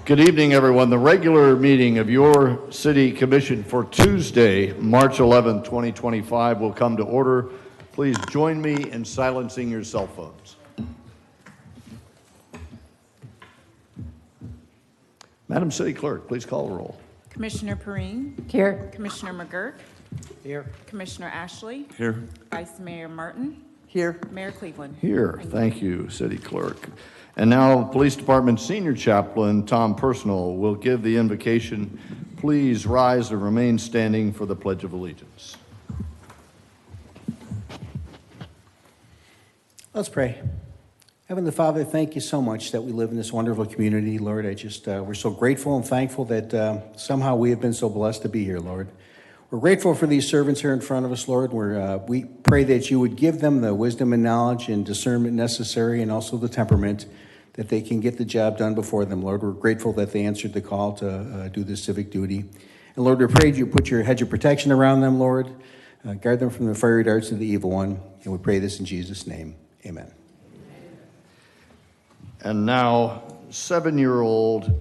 Good evening, everyone. The regular meeting of your City Commission for Tuesday, March 11, 2025 will come to order. Please join me in silencing your cell phones. Madam City Clerk, please call the roll. Commissioner Perrine. Here. Commissioner McGurk. Here. Commissioner Ashley. Here. Vice Mayor Martin. Here. Mayor Cleveland. Here. Thank you, City Clerk. And now, Police Department Senior Chaplain Tom Personal will give the invocation. Please rise and remain standing for the Pledge of Allegiance. Let's pray. Heavenly Father, thank you so much that we live in this wonderful community, Lord. We're so grateful and thankful that somehow we have been so blessed to be here, Lord. We're grateful for these servants here in front of us, Lord. We pray that you would give them the wisdom and knowledge and discernment necessary, and also the temperament that they can get the job done before them, Lord. We're grateful that they answered the call to do this civic duty. And Lord, we pray you put your hedge of protection around them, Lord. Guard them from the fiery darts of the evil one. And we pray this in Jesus' name. Amen. And now, 7-year-old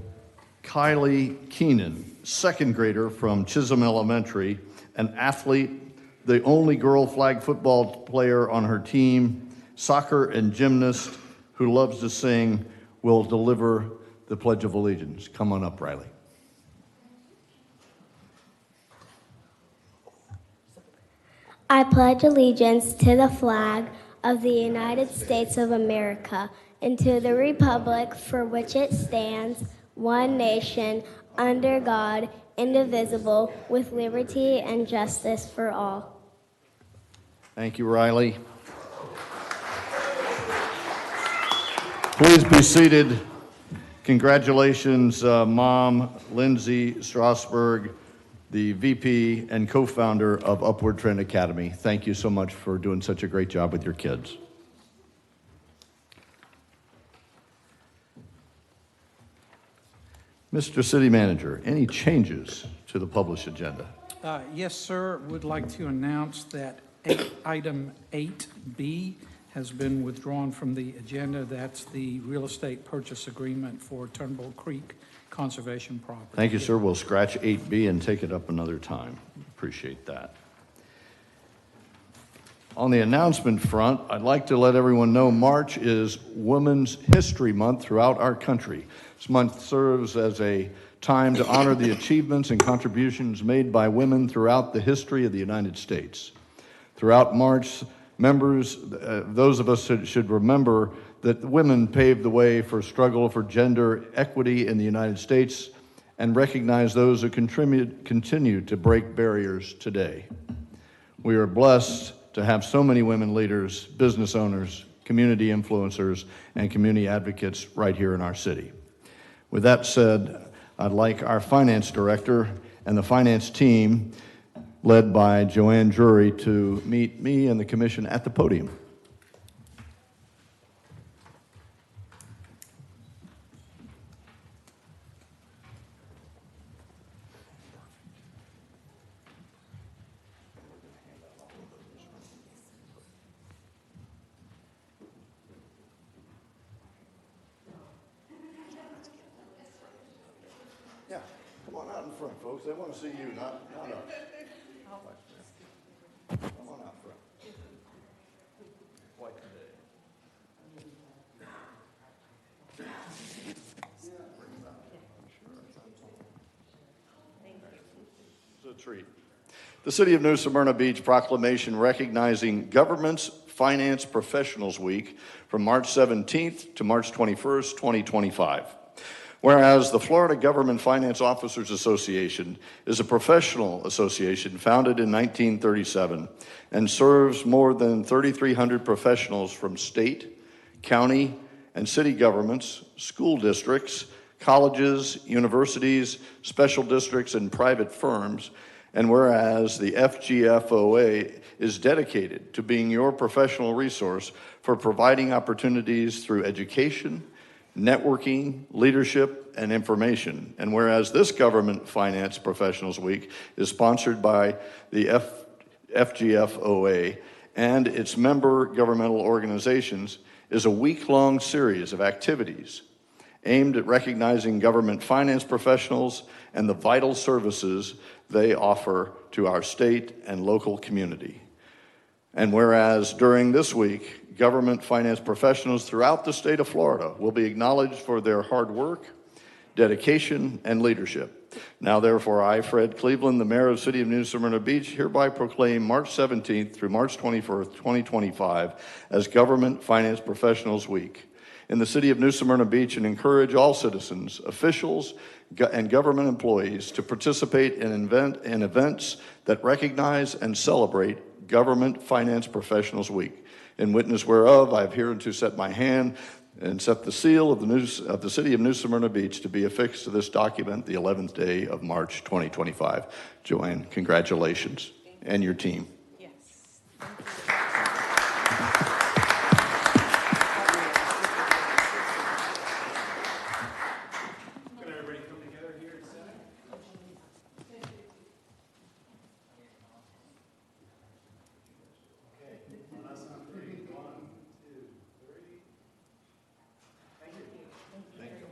Kylie Keenan, second grader from Chisholm Elementary, an athlete, the only girl flag football player on her team, soccer and gymnast who loves to sing, will deliver the Pledge of Allegiance. Come on up, Riley. I pledge allegiance to the flag of the United States of America and to the republic for which it stands, one nation, under God, indivisible, with liberty and justice for all. Thank you, Riley. Please be seated. Congratulations, Mom Lindsay Strasberg, the VP and co-founder of Upward Trend Academy. Thank you so much for doing such a great job with your kids. Mr. City Manager, any changes to the published agenda? Yes, sir. Would like to announce that item 8B has been withdrawn from the agenda. That's the real estate purchase agreement for Turnbull Creek Conservation Property. Thank you, sir. We'll scratch 8B and take it up another time. Appreciate that. On the announcement front, I'd like to let everyone know March is Women's History Month throughout our country. This month serves as a time to honor the achievements and contributions made by women throughout the history of the United States. Throughout March, those of us should remember that women paved the way for struggle for gender equity in the United States and recognize those who continue to break barriers today. We are blessed to have so many women leaders, business owners, community influencers, and community advocates right here in our city. With that said, I'd like our finance director and the finance team, led by Joanne Drury, to meet me and the commission at the podium. Yeah, come on out in front, folks. They want to see you, not us. Come on out front. White today. It's a treat. The City of New Smyrna Beach proclamation recognizing Government's Finance Professionals Week from March 17th to March 21st, 2025. Whereas the Florida Government Finance Officers Association is a professional association founded in 1937 and serves more than 3,300 professionals from state, county, and city governments, school districts, colleges, universities, special districts, and private firms. And whereas the FGFOA is dedicated to being your professional resource for providing opportunities through education, networking, leadership, and information. And whereas this Government Finance Professionals Week is sponsored by the FGFOA and its member governmental organizations, is a week-long series of activities aimed at recognizing government finance professionals and the vital services they offer to our state and local community. And whereas during this week, government finance professionals throughout the state of Florida will be acknowledged for their hard work, dedication, and leadership. Now, therefore, I, Fred Cleveland, the mayor of the city of New Smyrna Beach, hereby proclaim March 17th through March 21st, 2025 as Government Finance Professionals Week in the city of New Smyrna Beach, and encourage all citizens, officials, and government employees to participate in events that recognize and celebrate Government Finance Professionals Week. In witness whereof, I have hereunto set my hand and set the seal of the city of New Smyrna Beach to be affixed to this document the 11th day of March 2025. Joanne, congratulations, and your team. Yes. Can everybody come together here in center? Okay, on us on three. 1, 2, 3. Thank you. Thank you.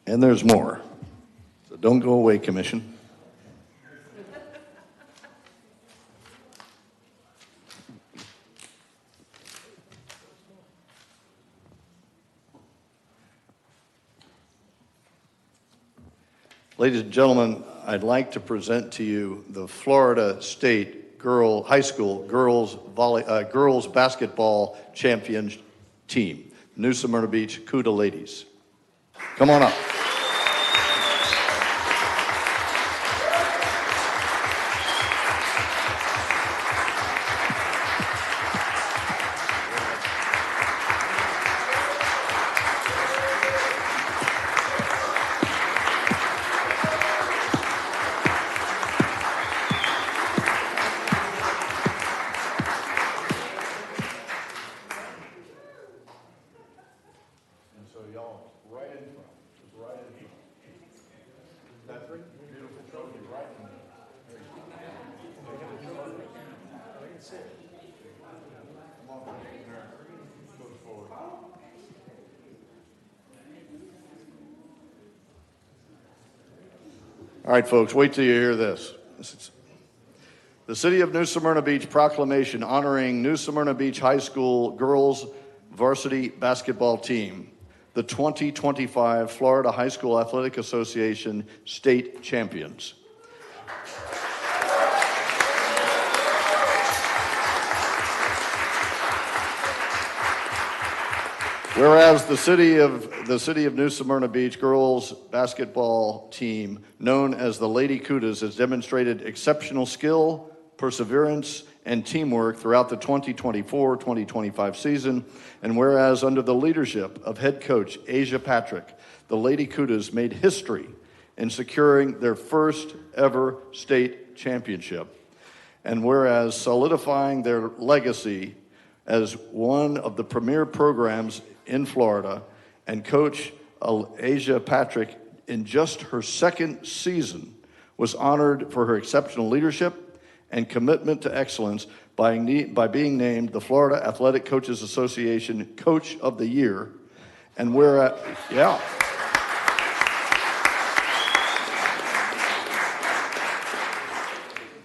And there's more. So don't go away, Commission. Ladies and gentlemen, I'd like to present to you the Florida State High School girls basketball champion team, New Smyrna Beach CUDA ladies. Come on up. So y'all, right in front, just right in front. That's right, beautiful trophy, right in there. I can see it. Come on, there. Move forward. All right, folks, wait till you hear this. The City of New Smyrna Beach proclamation honoring New Smyrna Beach High School girls varsity basketball team, the 2025 Florida High School Athletic Association state champions. Whereas the city of New Smyrna Beach girls basketball team, known as the Lady CUDAs, has demonstrated exceptional skill, perseverance, and teamwork throughout the 2024-2025 season. And whereas under the leadership of head coach Asia Patrick, the Lady CUDAs made history in securing their first ever state championship. And whereas solidifying their legacy as one of the premier programs in Florida, and Coach Asia Patrick, in just her second season, was honored for her exceptional leadership and commitment to excellence by being named the Florida Athletic Coaches Association Coach of the Year. And whereas, yeah.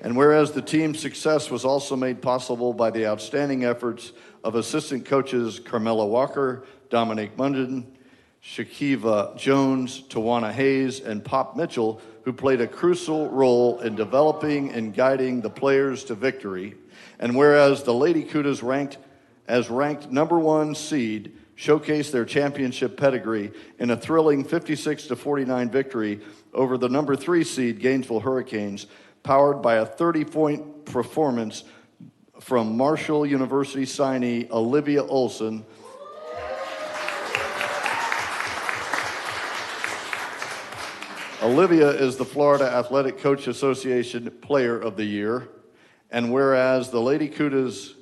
And whereas the team's success was also made possible by the outstanding efforts of assistant coaches Carmela Walker, Dominique Munden, Shakiva Jones, Tawana Hayes, and Pop Mitchell, who played a crucial role in developing and guiding the players to victory. And whereas the Lady CUDAs ranked #1 seed showcased their championship pedigree in a thrilling 56-49 victory over the #3 seed Gainesville Hurricanes, powered by a 30-point performance from Marshall University signee Olivia Olson. Olivia is the Florida Athletic Coach Association Player of the Year. And whereas the Lady CUDAs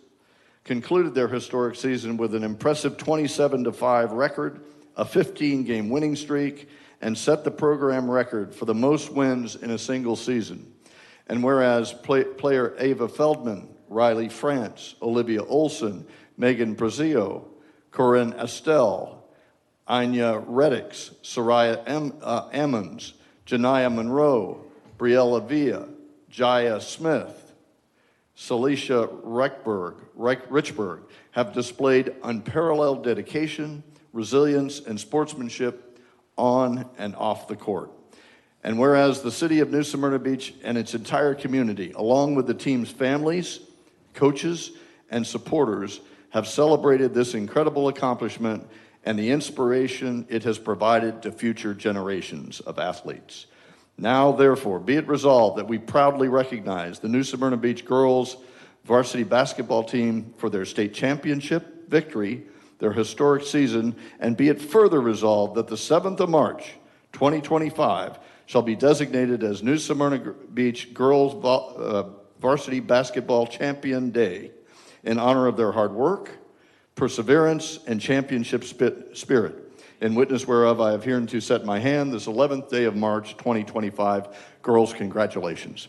concluded their historic season with an impressive 27-5 record, a 15-game winning streak, and set the program record for the most wins in a single season. And whereas player Ava Feldman, Riley France, Olivia Olson, Megan Brazio, Corinne Estelle, Anya Reddix, Soraya Emmons, Janiyah Monroe, Briella Villa, Jaya Smith, Celicia Richburg have displayed unparalleled dedication, resilience, and sportsmanship on and off the court. And whereas the city of New Smyrna Beach and its entire community, along with the team's families, coaches, and supporters, have celebrated this incredible accomplishment and the inspiration it has provided to future generations of athletes. Now, therefore, be it resolved that we proudly recognize the New Smyrna Beach girls varsity basketball team for their state championship victory, their historic season, and be it further resolved that the 7th of March, 2025, shall be designated as New Smyrna Beach Girls Varsity Basketball Champion Day in honor of their hard work, perseverance, and championship spirit. In witness whereof I have hereunto set my hand this 11th day of March, 2025. Girls, congratulations.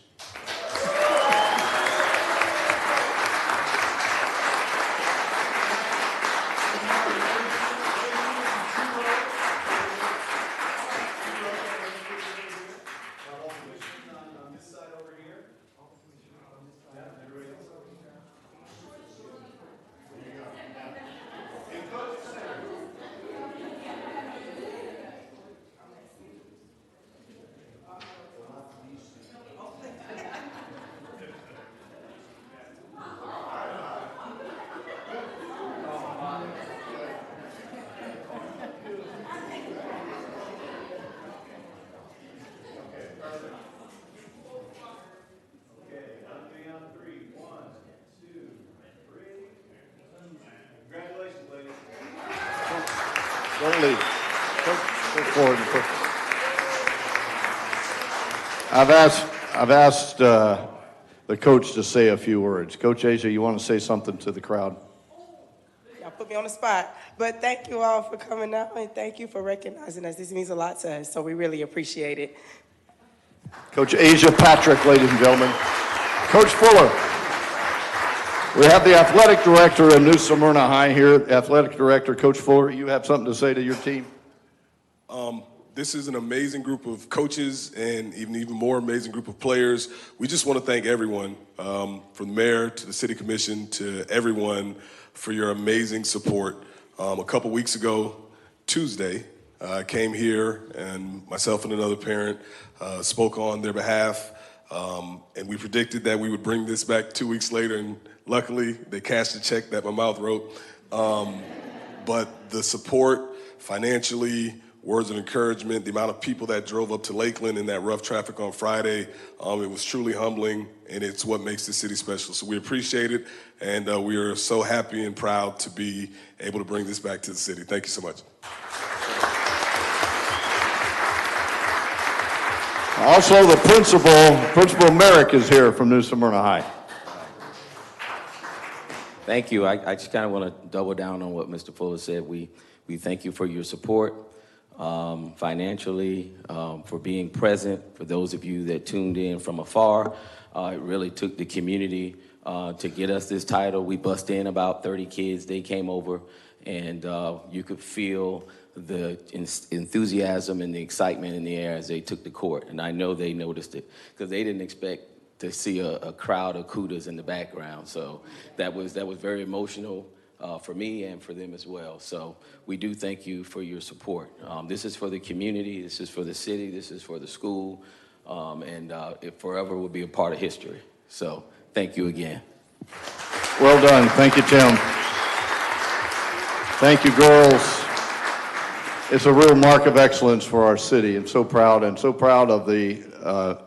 Don't leave. Go forward and put. I've asked the coach to say a few words. Coach Asia, you want to say something to the crowd? Y'all put me on the spot. But thank you all for coming out, and thank you for recognizing us. This means a lot to us, so we really appreciate it. Coach Asia Patrick, ladies and gentlemen. Coach Fuller. We have the athletic director of New Smyrna High here. Athletic director, Coach Fuller, you have something to say to your team? This is an amazing group of coaches and even more amazing group of players. We just want to thank everyone, from the mayor to the city commission to everyone, for your amazing support. A couple weeks ago, Tuesday, I came here and myself and another parent spoke on their behalf, and we predicted that we would bring this back 2 weeks later, and luckily they cashed the check that my mouth wrote. But the support financially, words of encouragement, the amount of people that drove up to Lakeland in that rough traffic on Friday, it was truly humbling, and it's what makes the city special. So we appreciate it, and we are so happy and proud to be able to bring this back to the city. Thank you so much. Also, the Principal Merrick is here from New Smyrna High. Thank you. I just kind of want to double down on what Mr. Fuller said. We thank you for your support financially, for being present. For those of you that tuned in from afar, it really took the community to get us this title. We bust in about 30 kids. They came over, and you could feel the enthusiasm and the excitement in the air as they took the court. And I know they noticed it because they didn't expect to see a crowd of Cudas in the background. So that was very emotional for me and for them as well. So we do thank you for your support. This is for the community, this is for the city, this is for the school, and it forever will be a part of history. So thank you again. Well done. Thank you, Tim. Thank you, girls. It's a real mark of excellence for our city, and so proud of the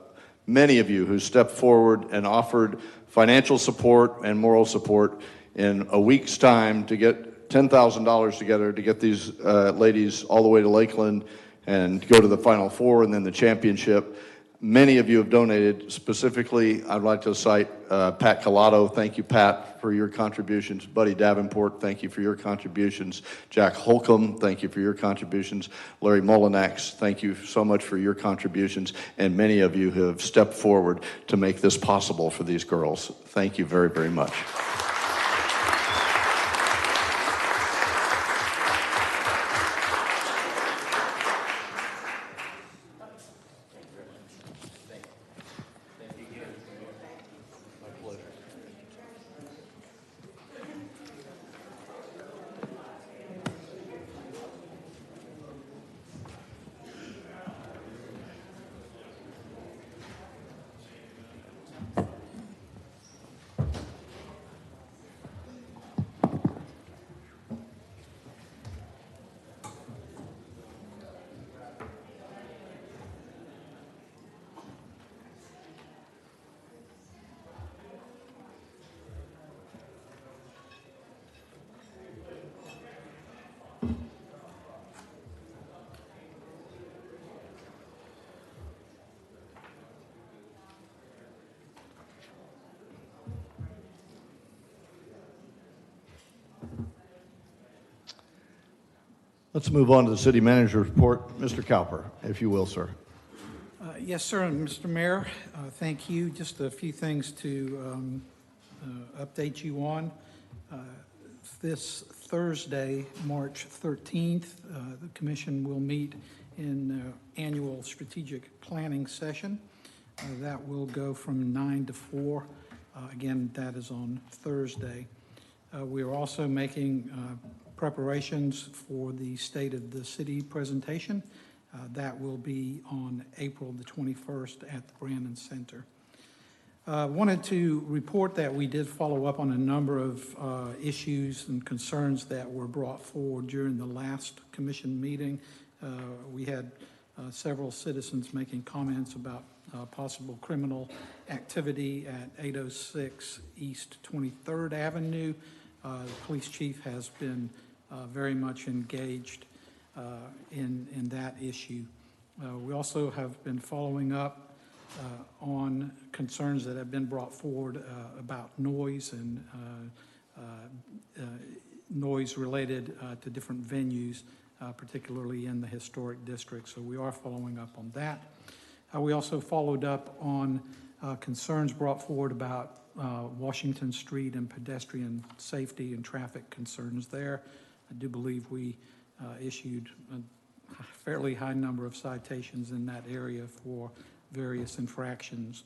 many of you who stepped forward and offered financial support and moral support in a week's time to get $10,000 together to get these ladies all the way to Lakeland and go to the Final Four and then the championship. Many of you have donated. Specifically, I'd like to cite Pat Collado. Thank you, Pat, for your contributions. Buddy Davenport, thank you for your contributions. Jack Holcomb, thank you for your contributions. Larry Molinax, thank you so much for your contributions. And many of you who have stepped forward to make this possible for these girls. Thank you very, very much. Let's move on to the city manager's report. Mr. Cowper, if you will, sir. Yes, sir, and Mr. Mayor, thank you. Just a few things to update you on. This Thursday, March 13th, the commission will meet in annual strategic planning session. That will go from 9 to 4. Again, that is on Thursday. We are also making preparations for the State of the City presentation. That will be on April the 21st at the Brandon Center. Wanted to report that we did follow up on a number of issues and concerns that were brought forward during the last commission meeting. We had several citizens making comments about possible criminal activity at 806 East 23rd Avenue. The police chief has been very much engaged in that issue. We also have been following up on concerns that have been brought forward about noise and noise related to different venues, particularly in the historic district. So we are following up on that. We also followed up on concerns brought forward about Washington Street and pedestrian safety and traffic concerns there. I do believe we issued a fairly high number of citations in that area for various infractions.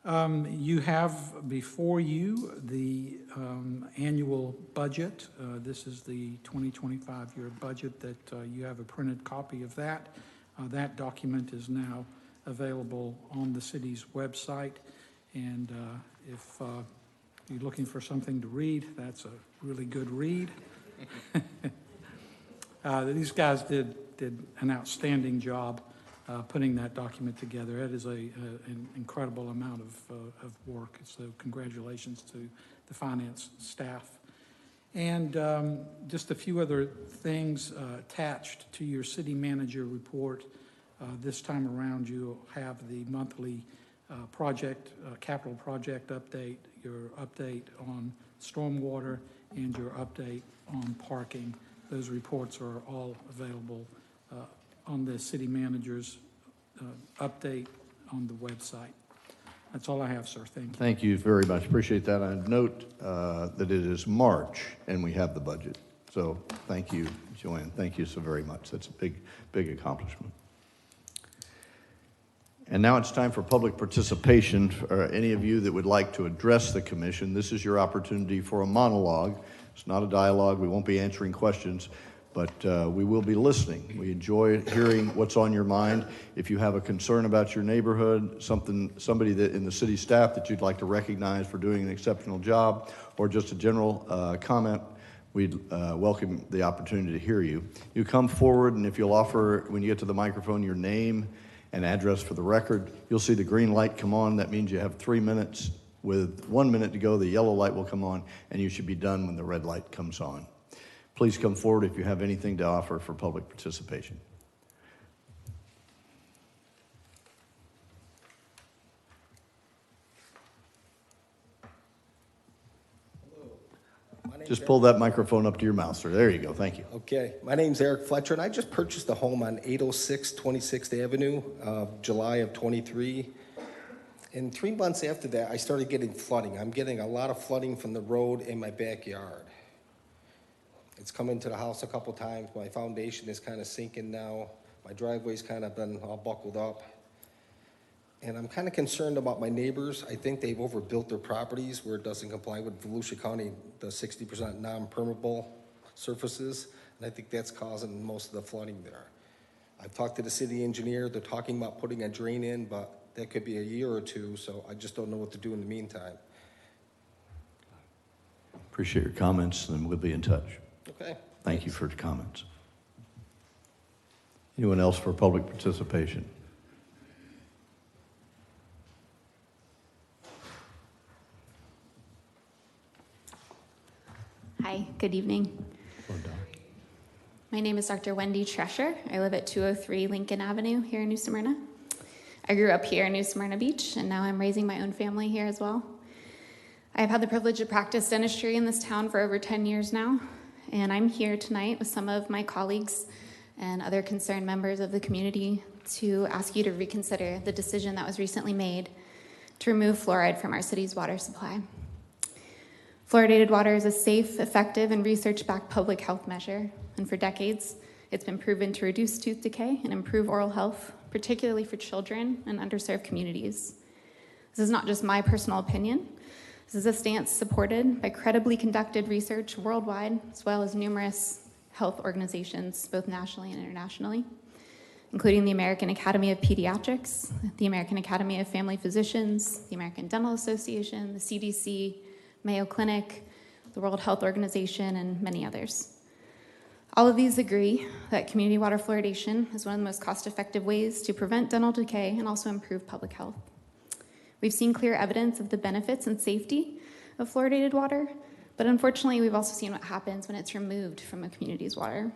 You have before you the annual budget. This is the 2025 year budget that you have a printed copy of that. That document is now available on the city's website, and if you're looking for something to read, that's a really good read. These guys did an outstanding job putting that document together. It is an incredible amount of work, so congratulations to the finance staff. And just a few other things attached to your city manager report. This time around, you'll have the monthly capital project update, your update on stormwater, and your update on parking. Those reports are all available on the city manager's update on the website. That's all I have, sir. Thank you. Thank you very much. Appreciate that. I note that it is March and we have the budget. So thank you, Joanne. Thank you so very much. That's a big, big accomplishment. And now it's time for public participation. For any of you that would like to address the commission, this is your opportunity for a monologue. It's not a dialogue. We won't be answering questions, but we will be listening. We enjoy hearing what's on your mind. If you have a concern about your neighborhood, somebody that in the city staff that you'd like to recognize for doing an exceptional job, or just a general comment, we'd welcome the opportunity to hear you. You come forward, and if you'll offer, when you get to the microphone, your name and address for the record, you'll see the green light come on. That means you have 3 minutes. With 1 minute to go, the yellow light will come on, and you should be done when the red light comes on. Please come forward if you have anything to offer for public participation. Just pull that microphone up to your mouth, sir. There you go. Thank you. Okay. My name's Eric Fletcher, and I just purchased a home on 806 26th Avenue, July of 23. And 3 months after that, I started getting flooding. I'm getting a lot of flooding from the road in my backyard. It's come into the house a couple times. My foundation is kind of sinking now. My driveway's kind of been all buckled up. And I'm kind of concerned about my neighbors. I think they've overbuilt their properties where it doesn't comply with Volusia County, the 60% non-permeable surfaces. And I think that's causing most of the flooding there. I've talked to the city engineer. They're talking about putting a drain in, but that could be a year or two, so I just don't know what to do in the meantime. Appreciate your comments, and we'll be in touch. Okay. Thank you for the comments. Anyone else for public participation? Hi, good evening. My name is Dr. Wendy Tresher. I live at 203 Lincoln Avenue here in New Smyrna. I grew up here in New Smyrna Beach, and now I'm raising my own family here as well. I've had the privilege to practice dentistry in this town for over 10 years now, and I'm here tonight with some of my colleagues and other concerned members of the community to ask you to reconsider the decision that was recently made to remove fluoride from our city's water supply. Fluoridated water is a safe, effective, and research-backed public health measure, and for decades, it's been proven to reduce tooth decay and improve oral health, particularly for children and underserved communities. This is not just my personal opinion. This is a stance supported by credibly conducted research worldwide, as well as numerous health organizations, both nationally and internationally, including the American Academy of Pediatrics, the American Academy of Family Physicians, the American Dental Association, the CDC, Mayo Clinic, the World Health Organization, and many others. All of these agree that community water fluoridation is one of the most cost-effective ways to prevent dental decay and also improve public health. We've seen clear evidence of the benefits and safety of fluoridated water, but unfortunately, we've also seen what happens when it's removed from a community's water.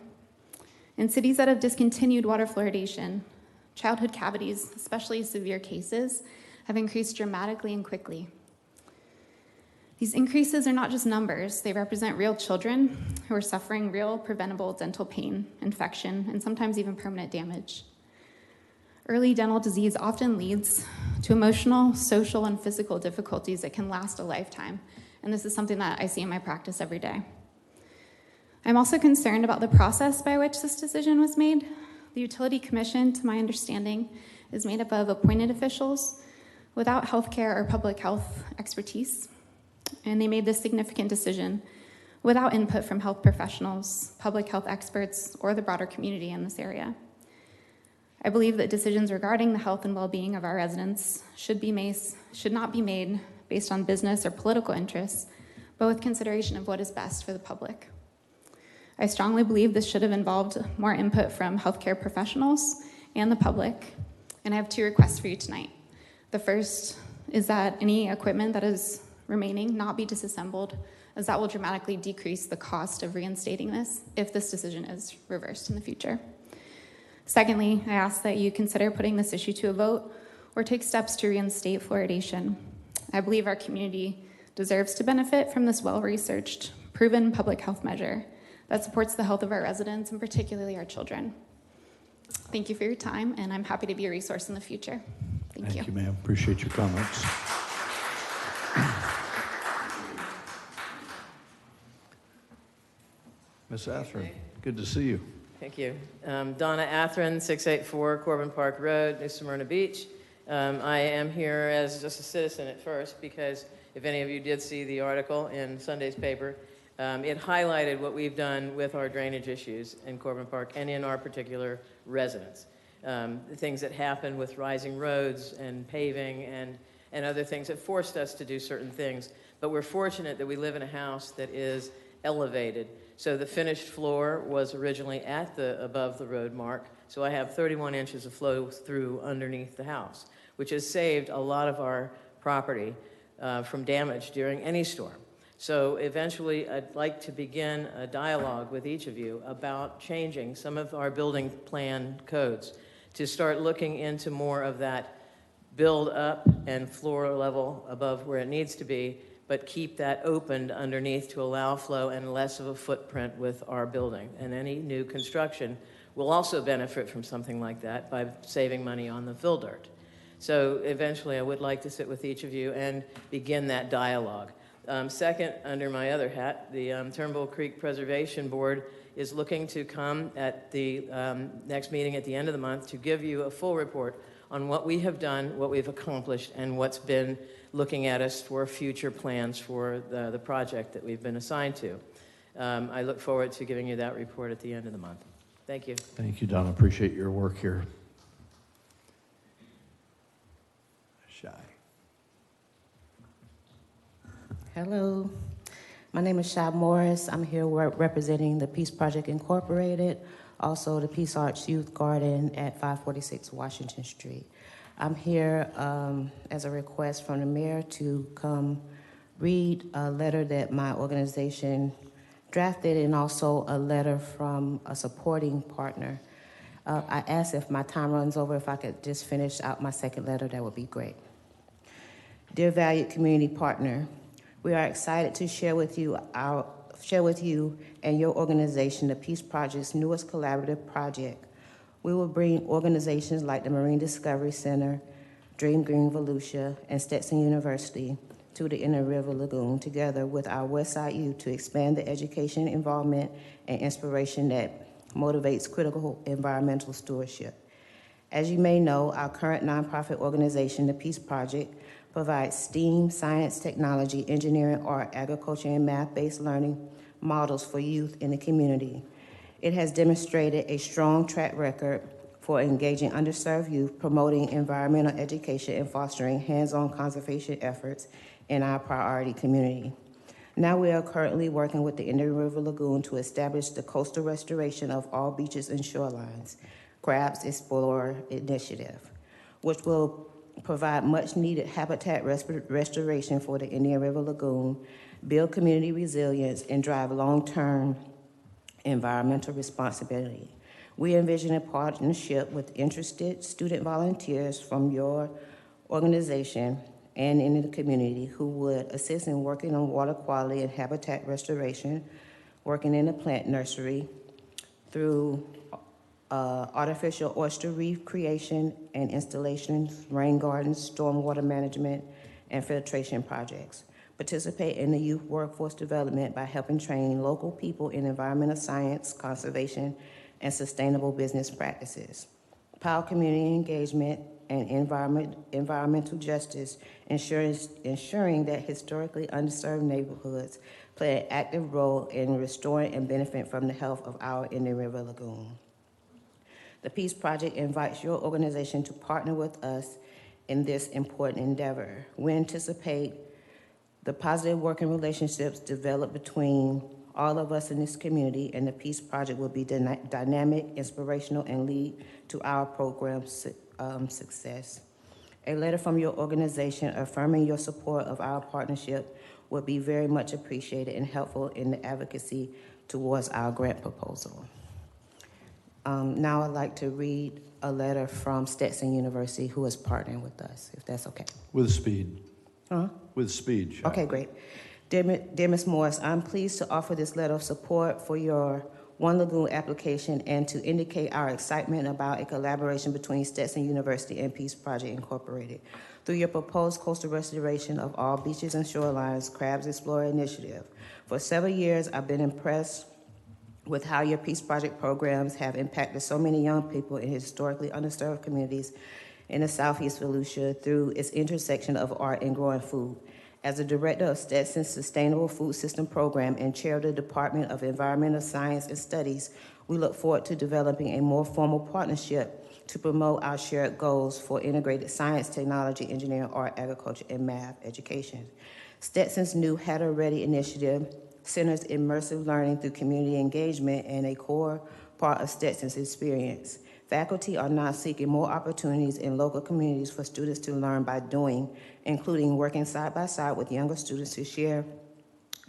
In cities that have discontinued water fluoridation, childhood cavities, especially severe cases, have increased dramatically and quickly. These increases are not just numbers, they represent real children who are suffering real preventable dental pain, infection, and sometimes even permanent damage. Early dental disease often leads to emotional, social, and physical difficulties that can last a lifetime, and this is something that I see in my practice every day. I'm also concerned about the process by which this decision was made. The Utility Commission, to my understanding, is made up of appointed officials without healthcare or public health expertise, and they made this significant decision without input from health professionals, public health experts, or the broader community in this area. I believe that decisions regarding the health and well-being of our residents should not be made based on business or political interests, but with consideration of what is best for the public. I strongly believe this should have involved more input from healthcare professionals and the public, and I have two requests for you tonight. The first is that any equipment that is remaining not be disassembled, as that will dramatically decrease the cost of reinstating this if this decision is reversed in the future. Secondly, I ask that you consider putting this issue to a vote or take steps to reinstate fluoridation. I believe our community deserves to benefit from this well-researched, proven public health measure that supports the health of our residents and particularly our children. Thank you for your time, and I'm happy to be a resource in the future. Thank you. Thank you, ma'am. Appreciate your comments. Ms. Atherin, good to see you. Thank you. Donna Atherin, 684 Corbin Park Road, New Smyrna Beach. I am here as just a citizen at first because if any of you did see the article in Sunday's paper, it highlighted what we've done with our drainage issues in Corbin Park and in our particular residents. The things that happened with rising roads and paving and other things that forced us to do certain things. But we're fortunate that we live in a house that is elevated. So the finished floor was originally at the above the road mark. So I have 31 inches of flow through underneath the house, which has saved a lot of our property from damage during any storm. So eventually I'd like to begin a dialogue with each of you about changing some of our building plan codes to start looking into more of that build up and floor level above where it needs to be, but keep that opened underneath to allow flow and less of a footprint with our building. And any new construction will also benefit from something like that by saving money on the fill dirt. So eventually I would like to sit with each of you and begin that dialogue. Second, under my other hat, the Turnbull Creek Preservation Board is looking to come at the next meeting at the end of the month to give you a full report on what we have done, what we've accomplished, and what's been looking at us for future plans for the project that we've been assigned to. I look forward to giving you that report at the end of the month. Thank you. Thank you, Donna. Appreciate your work here. Shy. Hello, my name is Shy Morris. I'm here representing the Peace Project Incorporated, also the Peace Arts Youth Garden at 546 Washington Street. I'm here as a request from the mayor to come read a letter that my organization drafted and also a letter from a supporting partner. I asked if my time runs over, if I could just finish out my second letter, that would be great. Dear valued community partner, we are excited to share with you our share with you and your organization the Peace Project's newest collaborative project. We will bring organizations like the Marine Discovery Center, Dream Green Volusia, and Stetson University to the Inner River Lagoon together with our Westside youth to expand the education, involvement, and inspiration that motivates critical environmental stewardship. As you may know, our current nonprofit organization, the Peace Project, provides STEAM, science, technology, engineering, art, agriculture, and math-based learning models for youth in the community. It has demonstrated a strong track record for engaging underserved youth, promoting environmental education, and fostering hands-on conservation efforts in our priority community. Now we are currently working with the Indian River Lagoon to establish the coastal restoration of all beaches and shorelines, Crabs Explorer Initiative, which will provide much-needed habitat restoration for the Indian River Lagoon, build community resilience, and drive long-term environmental responsibility. We envision a partnership with interested student volunteers from your organization and in the community who would assist in working on water quality and habitat restoration, working in a plant nursery through artificial oyster reef creation and installations, rain gardens, stormwater management, and filtration projects. Participate in the youth workforce development by helping train local people in environmental science, conservation, and sustainable business practices. Power community engagement and environmental justice, ensuring that historically underserved neighborhoods play an active role in restoring and benefiting from the health of our Indian River Lagoon. The Peace Project invites your organization to partner with us in this important endeavor. We anticipate the positive working relationships developed between all of us in this community, and the Peace Project will be dynamic, inspirational, and lead to our program's success. A letter from your organization affirming your support of our partnership would be very much appreciated and helpful in the advocacy towards our grant proposal. Now I'd like to read a letter from Stetson University, who is partnering with us, if that's okay. With speed. Huh? With speed, Shai. Okay, great. Dear Ms. Morris, I'm pleased to offer this letter of support for your One Lagoon application and to indicate our excitement about a collaboration between Stetson University and Peace Project Incorporated. Through your proposed coastal restoration of all beaches and shorelines, Crabs Explorer Initiative. For several years, I've been impressed with how your Peace Project programs have impacted so many young people in historically underserved communities in the Southeast Volusia through its intersection of art and growing food. As the director of Stetson's Sustainable Food System Program and chair of the Department of Environmental Science and Studies, we look forward to developing a more formal partnership to promote our shared goals for integrated science, technology, engineering, art, agriculture, and math education. Stetson's new Hatter Ready initiative centers immersive learning through community engagement and a core part of Stetson's experience. Faculty are now seeking more opportunities in local communities for students to learn by doing, including working side by side with younger students to share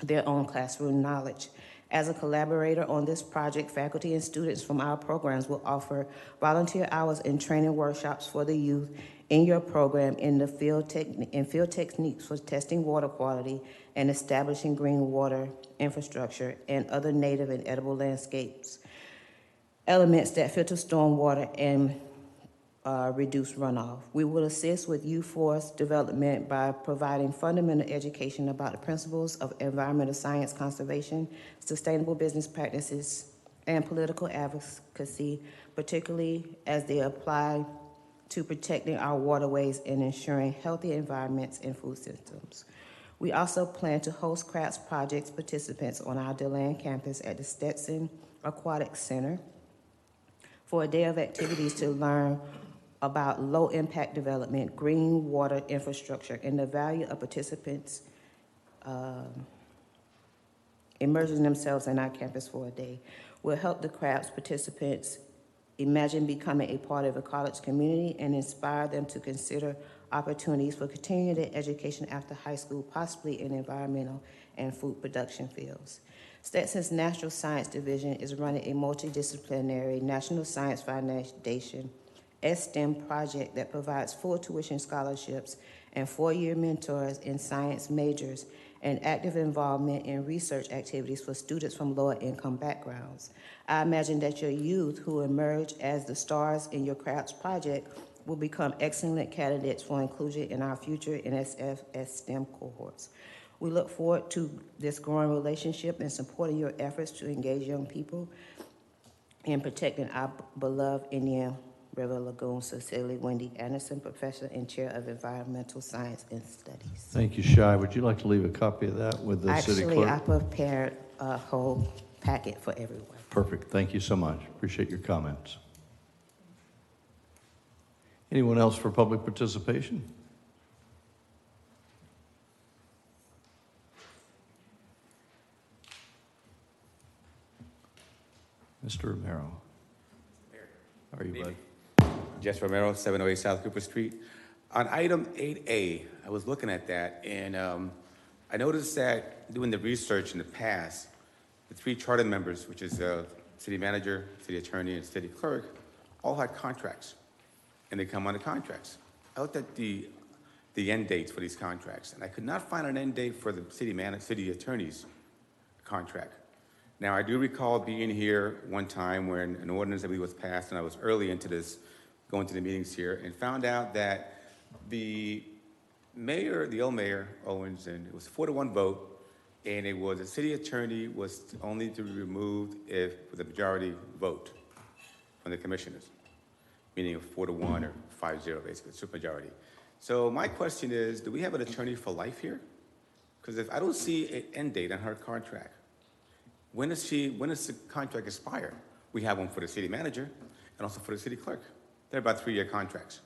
their own classroom knowledge. As a collaborator on this project, faculty and students from our programs will offer volunteer hours and training workshops for the youth in your program in the field techniques for testing water quality and establishing green water infrastructure and other native and edible landscapes, elements that filter stormwater and reduce runoff. We will assist with youth force development by providing fundamental education about the principles of environmental science, conservation, sustainable business practices, and political advocacy, particularly as they apply to protecting our waterways and ensuring healthy environments and food systems. We also plan to host crafts projects participants on our DeLand campus at the Stetson Aquatic Center for a day of activities to learn about low-impact development, green water infrastructure, and the value of participants immersing themselves in our campus for a day. We'll help the crafts participants imagine becoming a part of a college community and inspire them to consider opportunities for continuing their education after high school, possibly in environmental and food production fields. Stetson's Natural Science Division is running a multidisciplinary National Science Foundation STEM project that provides full tuition scholarships and four-year mentors in science majors and active involvement in research activities for students from lower income backgrounds. I imagine that your youth who emerge as the stars in your crafts project will become excellent candidates for inclusion in our future NSF STEM cohorts. We look forward to this growing relationship and supporting your efforts to engage young people in protecting our beloved Indian River Lagoon. Sincerely, Wendy Anderson, Professor and Chair of Environmental Science and Studies. Thank you, Shai. Would you like to leave a copy of that with the city Actually, I clerk? prepared a whole packet for everyone. Perfect. Thank you so much. Appreciate your comments. Anyone else for public participation? Mr. Romero. How are you, bud? Jess Romero, 708 South Cooper Street. On item 8A, I was looking at that, and I noticed that doing the research in the past, the three charter members, which is city manager, city attorney, and city clerk, all had contracts, and they come under contracts. I looked at the end dates for these contracts, and I could not find an end date for the city attorney's contract. Now, I do recall being here one time when an ordinance that was passed, and I was early into this, going to the meetings here, and found out that the mayor, the old mayor, Owens, and it was a 4-to-1 vote, and it was the city attorney was only to be removed if with a majority vote from the commissioners, meaning a 4-to-1 or 5-0, basically, supermajority. So my question is, do we have an attorney for life here? Because if I don't see an end date on her contract, when does the contract expire? We have one for the city manager and also for the city clerk. They're about 3-year contracts.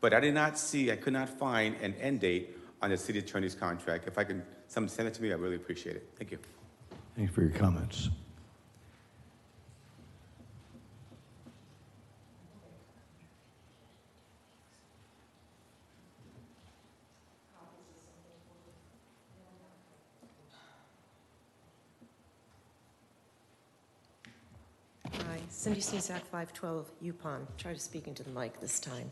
But I could not find an end date on the city attorney's contract. If someone send it to me, I really appreciate it. Thank you. Thank you for your comments. Hi, Cindy Snezak, 512 UPON. Try to speak into the mic this time.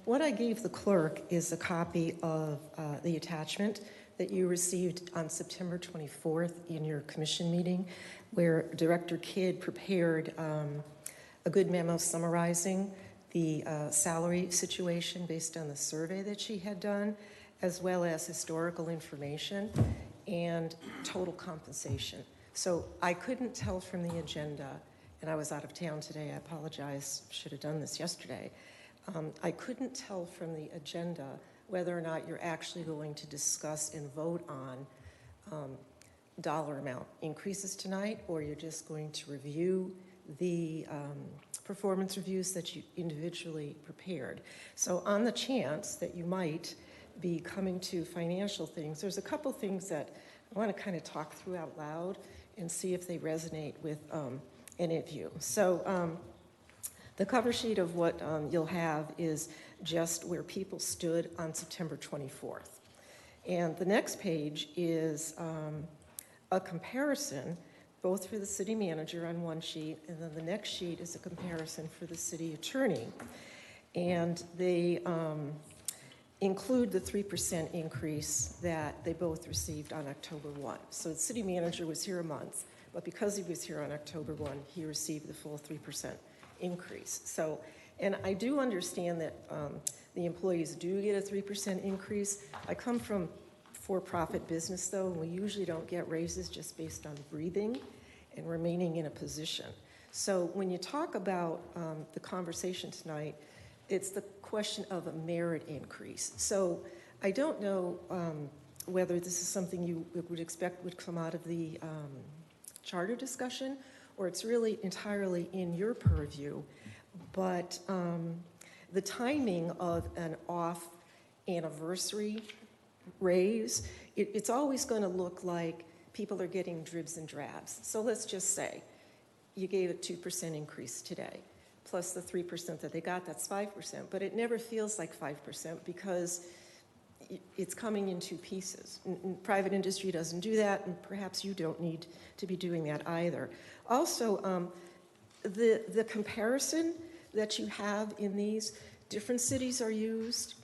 What I gave the clerk is a copy of the attachment that you received on September 24th in your commission meeting, where Director Kidd prepared a good memo summarizing the salary situation based on the survey that she had done, as well as historical information and total compensation. So I couldn't tell from the agenda, and I was out of town today, I apologize, should have done this yesterday. I couldn't tell from the agenda whether or not you're actually going to discuss and vote on dollar amount increases tonight, or you're just going to review the performance reviews that you individually prepared. So on the chance that you might be coming to financial things, there's a couple things that I want to kind of talk through out loud and see if they resonate with any of you. So the cover sheet of what you'll have is just where people stood on September 24th. And the next page is a comparison, both for the city manager on one sheet, and then the next sheet is a comparison for the city attorney. And they include the 3% increase that they both received on October 1. So the city manager was here a month, but because he was here on October 1, he received the full 3% increase. So, and I do understand that the employees do get a 3% increase. I come from for-profit business though, and we usually don't get raises just based on breathing and remaining in a position. So when you talk about the conversation tonight, it's the question of a merit increase. So I don't know whether this is something you would expect would come out of the charter discussion, or it's really entirely in your purview. But the timing of an off anniversary raise, it's always going to look like people are getting dribs and drabs. So let's just say you gave a 2% increase today, plus the 3% that they got, that's 5%. But it never feels like 5% because it's coming in two pieces. Private industry doesn't do that, and perhaps you don't need to be doing that either. Also, the comparison that you have in these, different cities are used.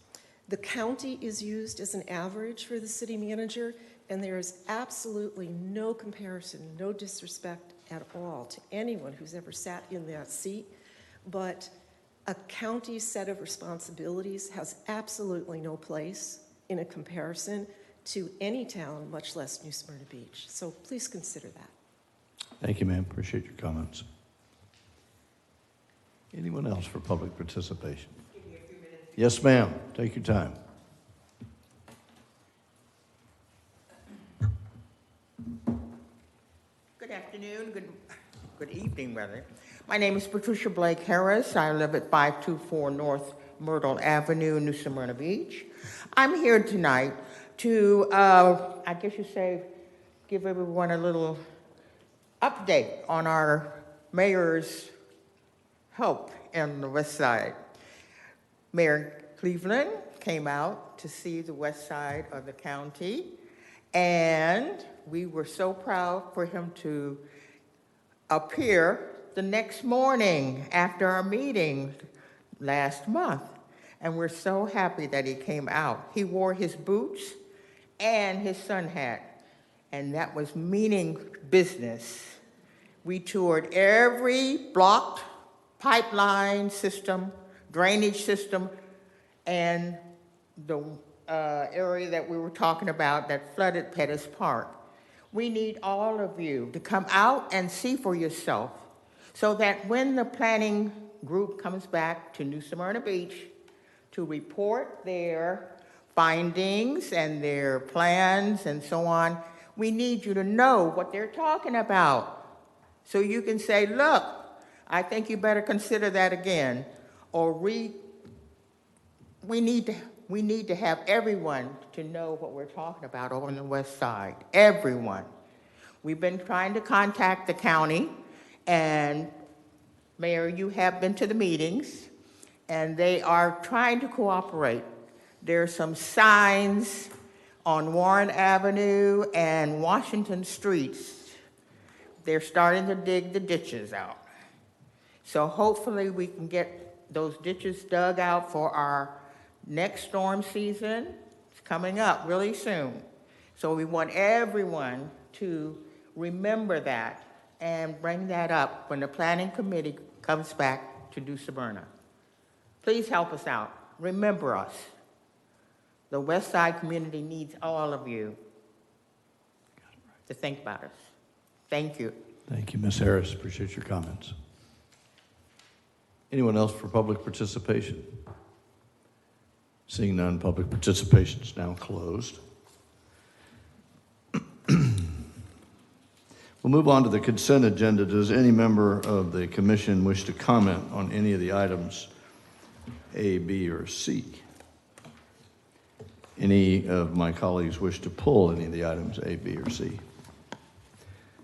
The county is used as an average for the city manager And there is absolutely no comparison, no disrespect at all to anyone who's ever sat in that seat, but a county set of responsibilities has absolutely no place in a comparison to any town, much less New Smyrna Beach. So please consider that. Thank you, ma'am. Appreciate your comments. Anyone else for public participation? Yes, ma'am. Take your time. Good afternoon, good evening, rather. My name is Patricia Blake Harris. I live at 524 North Myrtle Avenue, New Smyrna Beach. I'm here tonight to, I guess you say, give everyone a little update on our mayor's help in the West Side. Mayor Cleveland came out to see the west side of the county, and we were so proud for him to appear the next morning after our meeting last month. And we're so happy that he came out. He wore his boots and his sun hat, and that was meaning business. We toured every blocked pipeline system, drainage system, and the area that we were talking about that flooded Pettis Park. We need all of you to come out and see for yourself so that when the planning group comes back to New Smyrna Beach to report their findings and their plans and so on, we need you to know what they're talking about. So you can say, look, I think you better consider that again, or we need to have everyone to know what we're talking about over on the west side, everyone. We've been trying to contact the county, and Mayor, you have been to the meetings, and they are trying to cooperate. There are some signs on Warren Avenue and Washington Streets. They're starting to dig the ditches out. So hopefully we can get those ditches dug out for our next storm season. It's coming up really soon. So we want everyone to remember that and bring that up when the planning committee comes back to New Smyrna. Please help us out. Remember us. The West Side community needs all of you to think about us. Thank you. Thank you, Ms. Harris. Appreciate your comments. Anyone else for public participation? Seeing none, public participation is now closed. We'll move on to the consent agenda. Does any member of the commission wish to comment on any of the items A, B, or C? Any of my colleagues wish to pull any of the items A, B, or C?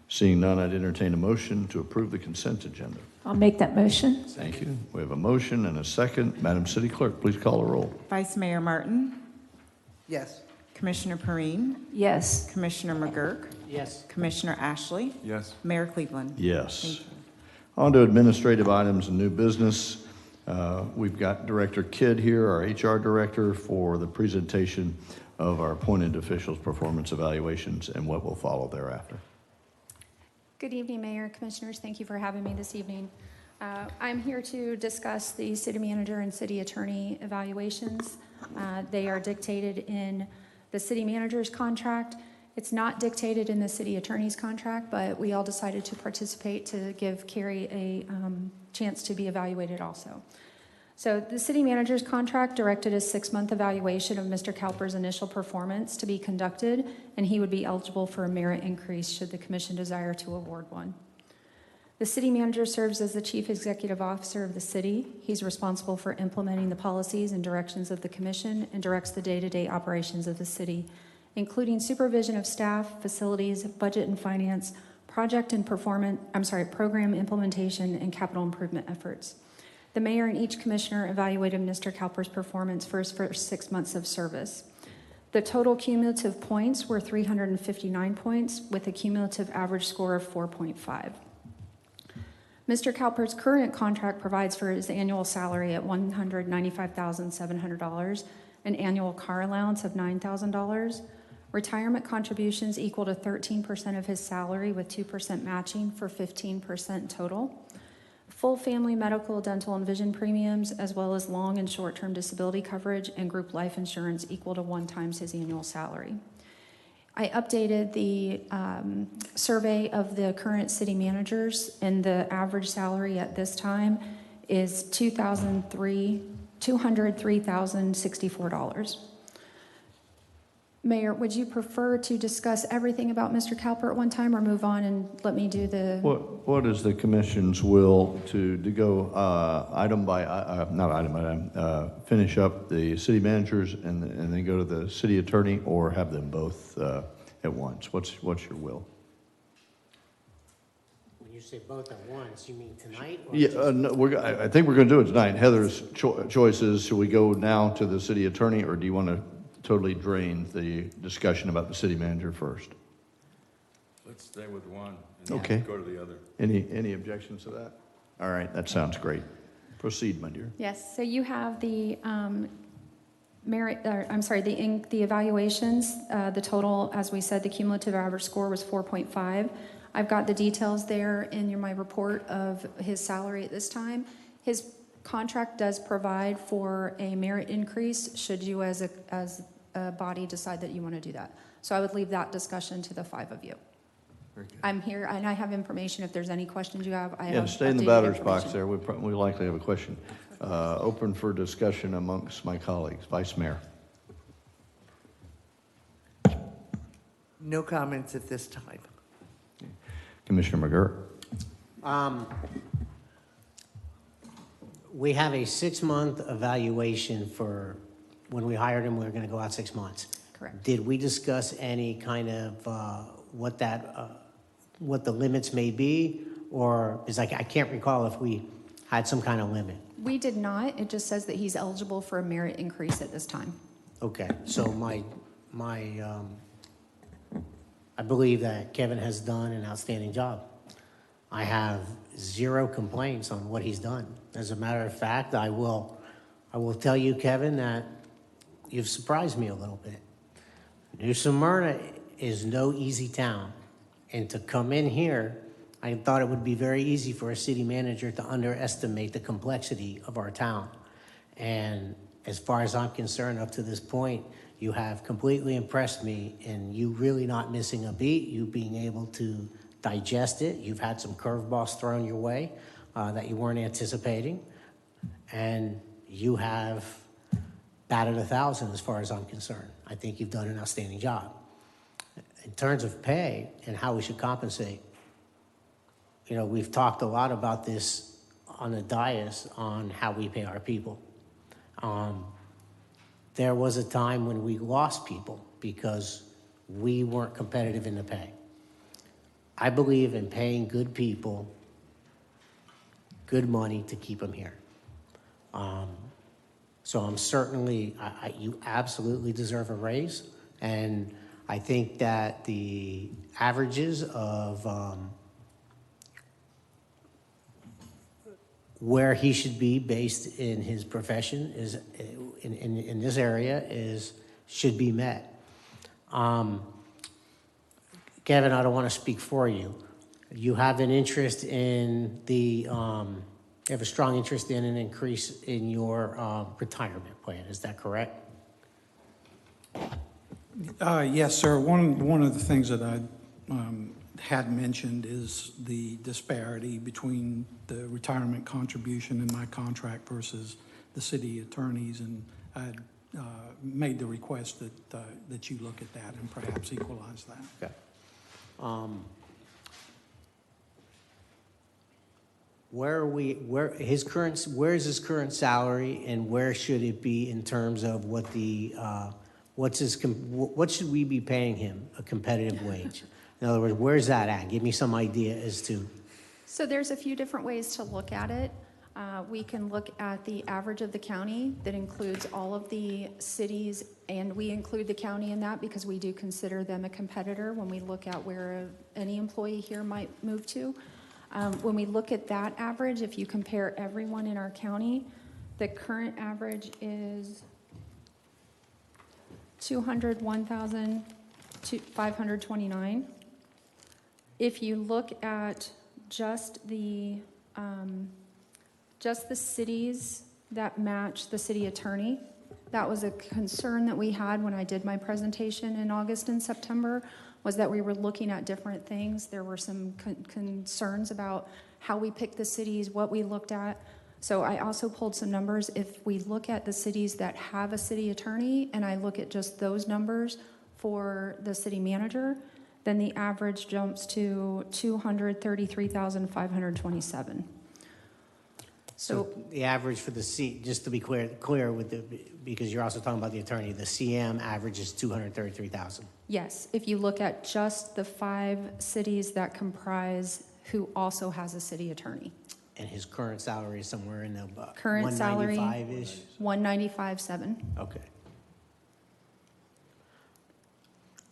Seeing none, I'd entertain a motion to approve the consent agenda. I'll make that motion. Thank you. We have a motion and a second. Madam City Clerk, please call a roll. Vice Mayor Martin, Yes. Commissioner Perrine, Yes. Commissioner McGurk, Yes. Commissioner Ashley, Yes. Mayor Cleveland. Yes. Thank you. On to administrative items and new business. We've got Director Kidd here, our HR director, for the presentation of our appointed officials' performance evaluations and what will follow thereafter. Good evening, Mayor, Commissioners. Thank you for having me this evening. I'm here to discuss the city manager and city attorney evaluations. They are dictated in the city manager's contract. It's not dictated in the city attorney's contract, but we all decided to participate to give Carrie a chance to be evaluated also. So the city manager's contract directed a 6-month evaluation of Mr. Cowper's initial performance to be conducted, and he would be eligible for a merit increase should the commission desire to award one. The city manager serves as the chief executive officer of the city. He's responsible for implementing the policies and directions of the commission and directs the day-to-day operations of the city, including supervision of staff, facilities, budget and finance, program implementation, and capital improvement efforts. The mayor and each commissioner evaluated Mr. Cowper's performance for his first 6 months of service. The total cumulative points were 359 points, with a cumulative average score of 4.5. Mr. Cowper's current contract provides for his annual salary at $195,700, an annual car allowance of $9,000, Retirement contributions equal to 13% of his salary with 2% matching for 15% total. Full family medical, dental, and vision premiums, as well as long and short-term disability coverage and group life insurance equal to 1 times his annual salary. I updated the survey of the current city managers, and the average salary at this time is $203,064. Mayor, would you prefer to discuss everything about Mr. Calper at one time, or move on and let me do the? What is the commission's will to go item by, not item by item, finish up the city managers and then go to the city attorney, or have them both at once? What's your will? When you say both at once, you mean tonight? Or Yeah, no, I think we're going to do it tonight. Heather's choice is, should we go now to the city attorney, or do you want to totally drain the discussion about the city manager first? Let's stay with one and Okay. then go to the other. Any objections to that? All right, that sounds great. Proceed, my dear. Yes, so you have the the evaluations. The total, as we said, the cumulative average score was 4.5. I've got the details there in my report of his salary at this time. His contract does provide for a merit increase should you as a body decide that you want to do that. So I would leave that discussion to the 5 of you. I'm here and I have information if there's any questions you have. Yeah, stay in the batter's box there. We likely have a question. Open for discussion amongst my colleagues. Vice Mayor. No comments at this time. Commissioner McGurk. we have a 6-month evaluation for when we hired him. We were going to go out 6 months. Correct. Did we discuss any kind of what the limits may be, or is I can't recall if we had some kind of limit. We did not. It just says that he's eligible for a merit increase at this time. Okay, so I believe that Kevin has done an outstanding job. I have 0 complaints on what he's done. As a matter of fact, I will tell you, Kevin, that you've surprised me a little bit. New Smyrna is no easy town, and to come in here, I thought it would be very easy for a city manager to underestimate the complexity of our town. And as far as I'm concerned, up to this point, you have completely impressed me, and you really not missing a beat, you being able to digest it. You've had some curveballs thrown your way that you weren't anticipating, and you have batted 1,000 as far as I'm concerned. I think you've done an outstanding job. In terms of pay and how we should compensate, you know, we've talked a lot about this on the dais on how we pay our people. There was a time when we lost people because we weren't competitive in the pay. I believe in paying good people good money to keep them here. So I'm certainly, you absolutely deserve a raise. And I think that the averages of where he should be based in his profession is in this area should be met. Kevin, I don't want to speak for you. You have an interest in you have a strong interest in an increase in your retirement plan. Is that correct? Yes, sir. One of the things that I had mentioned is the disparity between the retirement contribution in my contract versus the city attorneys, and I had made the request that you look at that and perhaps equalize that. Okay. Where is his current salary, and where should it be in terms of what should we be paying him a competitive wage? In other words, where's that at? Give me some idea as to. So there's a few different ways to look at it. We can look at the average of the county that includes all of the cities, and we include the county in that because we do consider them a competitor when we look at where any employee here might move to. When we look at that average, if you compare everyone in our county, the current average is $201,000 529. If you look at just the cities that match the city attorney, that was a concern that we had when I did my presentation in August and September, was that we were looking at different things. There were some concerns about how we picked the cities, what we looked at. So I also pulled some numbers. If we look at the cities that have a city attorney, and I look at just those numbers for the city manager, then the average jumps to 233,527. So the average for the just to be clear with because you're also talking about the attorney, the CM average is 233,000. Yes, if you look at just the 5 cities that comprise who also has a city attorney. And his current salary is somewhere in the Current salary, 195-ish? 195.7. Okay.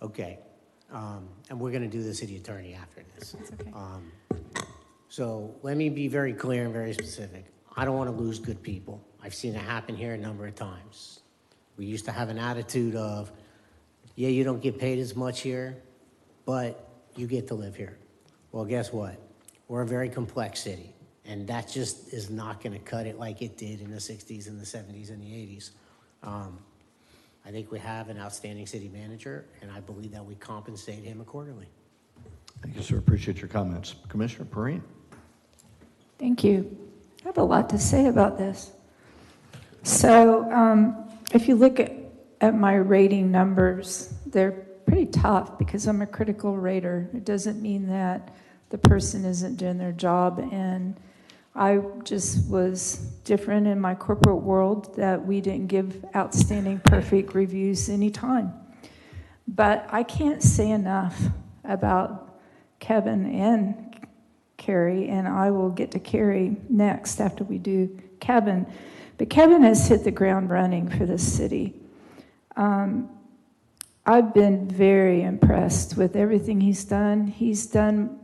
Okay. And we're going to do the city attorney after this. That's okay. So let me be very clear and very specific. I don't want to lose good people. I've seen it happen here a number of times. We used to have an attitude of, yeah, you don't get paid as much here, but you get to live here. Well, guess what? We're a very complex city, and that just is not going to cut it like it did in the 60s and the 70s and the 80s. I think we have an outstanding city manager, and I believe that we compensate him accordingly. Thank you, sir. Appreciate your comments. Commissioner Perrine. Thank you. I have a lot to say about this. So if you look at my rating numbers, they're pretty tough because I'm a critical rater. It doesn't mean that the person isn't doing their job. And I just was different in my corporate world that we didn't give outstanding, perfect reviews anytime. But I can't say enough about Kevin and Carrie, and I will get to Carrie next after we do Kevin. But Kevin has hit the ground running for this city. I've been very impressed with everything he's done. He's done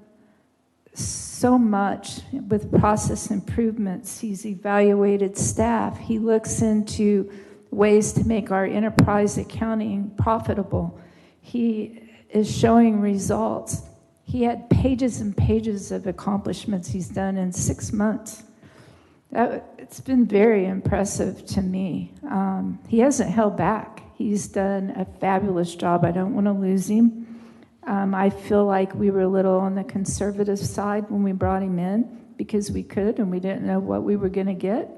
so much with process improvements. He's evaluated staff. He looks into ways to make our enterprise accounting profitable. He is showing results. He had pages and pages of accomplishments he's done in 6 months. It's been very impressive to me. He hasn't held back. He's done a fabulous job. I don't want to lose him. I feel like we were a little on the conservative side when we brought him in because we could and we didn't know what we were going to get.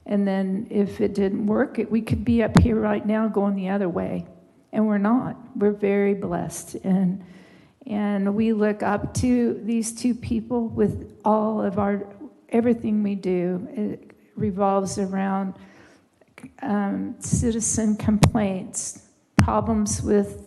And then if it didn't work, we could be up here right now going the other way. And we're not. We're very blessed. And we look up to these two people with all of everything we do. It revolves around citizen complaints, problems with,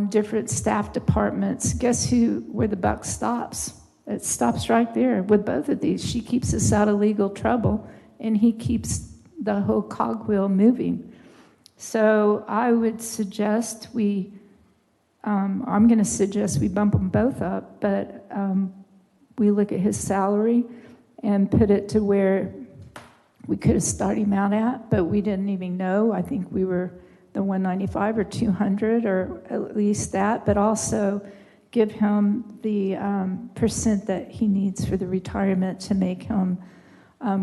different staff departments. Guess where the buck stops? It stops right there with both of these. She keeps us out of legal trouble, and he keeps the whole cogwheel moving. So I would suggest I'm going to suggest we bump them both up, but we look at his salary and put it to where we could have started him out at, but we didn't even know. I think we were the 195 or 200 or at least that, but also give him the percent that he needs for the retirement to make him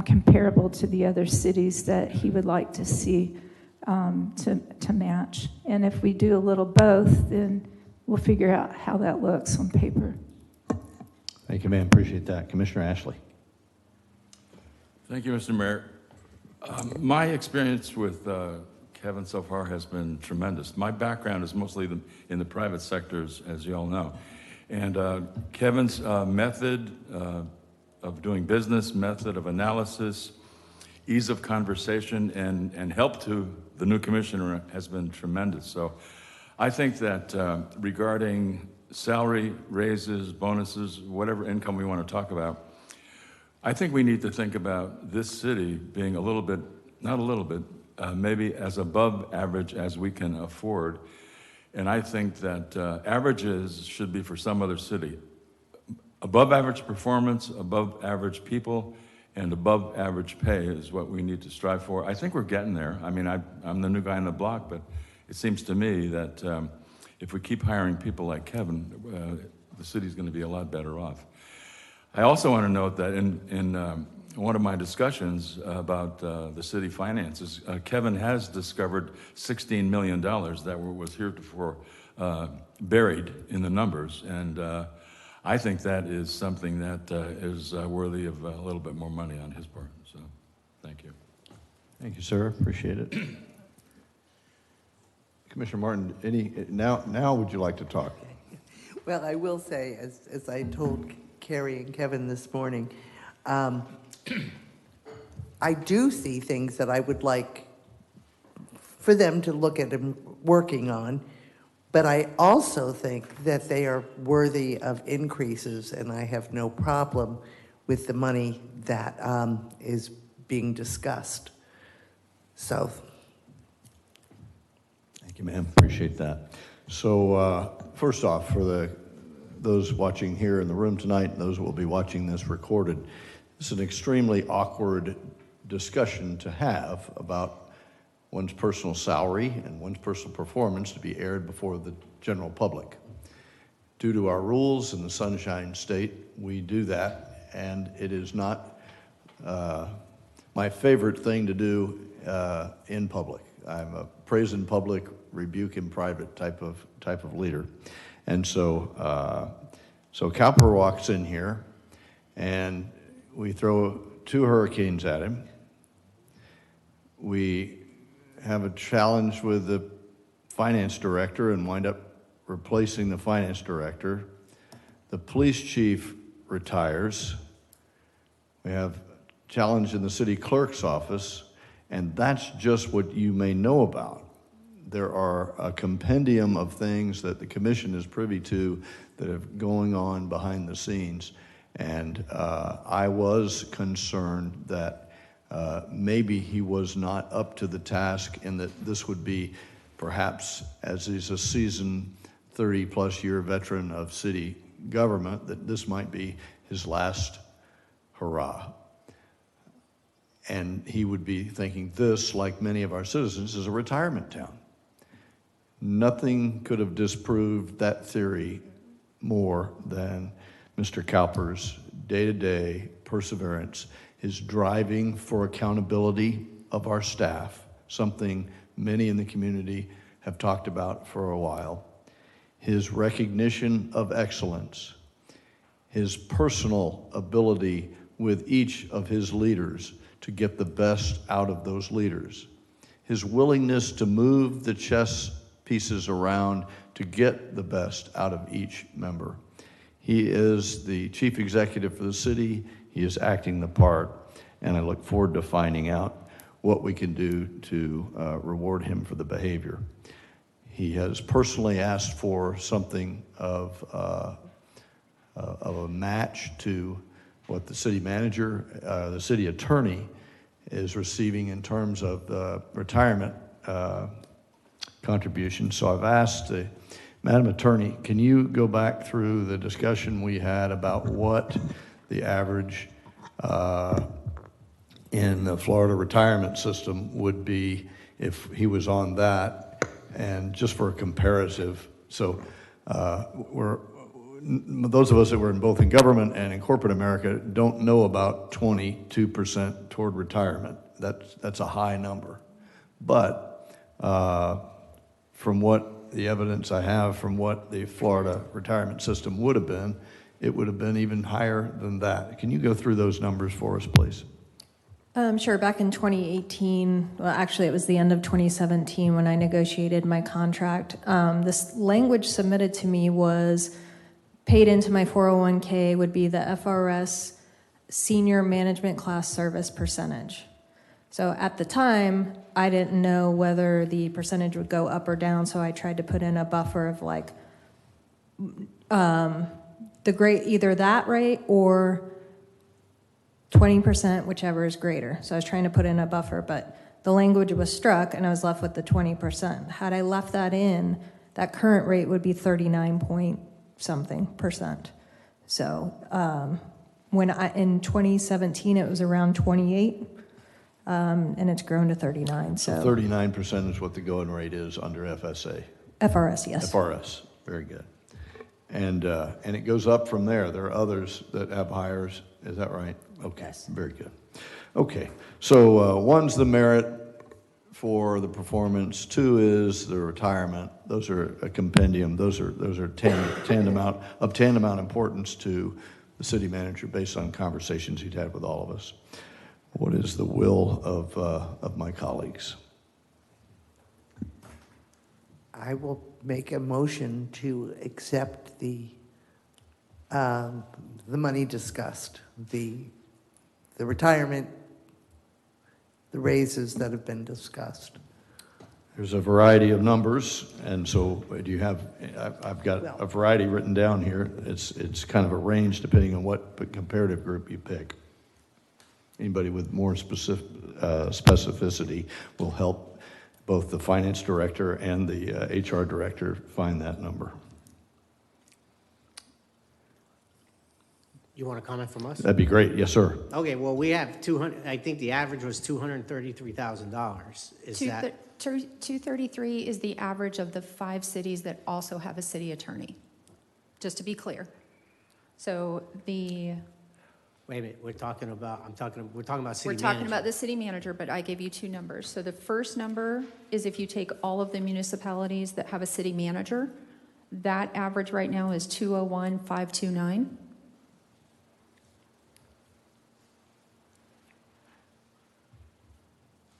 comparable to the other cities that he would like to see to match. And if we do a little both, then we'll figure out how that looks on paper. Thank you, ma'am. Appreciate that. Commissioner Ashley. Thank you, Mr. Mayor. My experience with Kevin so far has been tremendous. My background is mostly in the private sectors, as you all know. And Kevin's method of doing business, method of analysis, ease of conversation, and help to the new commissioner has been tremendous. So I think that regarding salary raises, bonuses, whatever income we want to talk about, I think we need to think about this city being a little bit, not a little bit, maybe as above average as we can afford. And I think that averages should be for some other city. Above average performance, above average people, and above average pay is what we need to strive for. I think we're getting there. I mean, I'm the new guy on the block, but it seems to me that if we keep hiring people like Kevin, the city's going to be a lot better off. I also want to note that in one of my discussions about the city finances, Kevin has discovered $16 million that was heretofore buried in the numbers, and I think that is something that is worthy of a little bit more money on his part. So, thank you. Thank you, sir. Appreciate it. Commissioner Martin, now would you like to talk? Well, I will say, as I told Carrie and Kevin this morning, I do see things that I would like for them to look at and working on, but I also think that they are worthy of increases, and I have no problem with the money that is being discussed. So. Thank you, ma'am. Appreciate that. So first off, for those watching here in the room tonight and those who will be watching this recorded, this is an extremely awkward discussion to have about one's personal salary and one's personal performance to be aired before the general public. Due to our rules in the Sunshine State, we do that, and it is not my favorite thing to do in public. I'm a praise in public, rebuke in private type of leader. And so Cowper walks in here, and we throw 2 hurricanes at him. We have a challenge with the finance director and wind up replacing the finance director. The police chief retires. We have challenge in the city clerk's office, and that's just what you may know about. There are a compendium of things that the commission is privy to that are going on behind the scenes. And I was concerned that maybe he was not up to the task, and that this would be perhaps, as he's a seasoned 30-plus year veteran of city government, that this might be his last hurrah. And he would be thinking this, like many of our citizens, is a retirement town. Nothing could have disproved that theory more than Mr. Cowper's day-to-day perseverance, his driving for accountability of our staff, something many in the community have talked about for a while, his recognition of excellence, his personal ability with each of his leaders to get the best out of those leaders, his willingness to move the chess pieces around to get the best out of each member. He is the chief executive for the city. He is acting the part, and I look forward to finding out what we can do to reward him for the behavior. He has personally asked for something of a match to what the city manager, the city attorney is receiving in terms of retirement contribution. So I've asked the Madam Attorney, can you go back through the discussion we had about what the average in the Florida retirement system would be if he was on that, and just for a comparative. So those of us that were both in government and in corporate America don't know about 22% toward retirement. That's a high number. But from what the evidence I have from what the Florida retirement system would have been, it would have been even higher than that. Can you go through those numbers for us, please? Sure. Back in 2018, well, actually, it was the end of 2017 when I negotiated my contract. This language submitted to me was paid into my 401k would be the FRS senior management class service percentage. So at the time, I didn't know whether the percentage would go up or down, so I tried to put in a buffer of like the great, either that rate or 20%, whichever is greater. So I was trying to put in a buffer, but the language was struck and I was left with the 20%. Had I left that in, that current rate would be 39 point something percent. So in 2017, it was around 28, and it's grown to 39. So 39% is what the going rate is under FSA. FRS, yes. FRS, very good. And it goes up from there. There are others that have hires, is that right? Okay, Yes. very good. Okay, so one's the merit for the performance, two is the retirement. Those are a compendium, those are tantamount importance to the city manager based on conversations he'd had with all of us. What is the will of my colleagues? I will make a motion to accept the money discussed, the retirement, the raises that have been discussed. There's a variety of numbers, and so do you have, I've got a variety written down here. It's kind of a range depending on what comparative group you pick. Anybody with more specificity will help both the finance director and the HR director find that number. You want to comment from us? That'd be great. Yes, sir. Okay, well, we have 200, I think the average was $233,000. Is that? 233 is the average of the 5 cities that also have a city attorney, just to be clear. So the... Wait a minute, we're talking about city manager. We're talking about the city manager, but I gave you 2 numbers. So the first number is if you take all of the municipalities that have a city manager, that average right now is 201,529.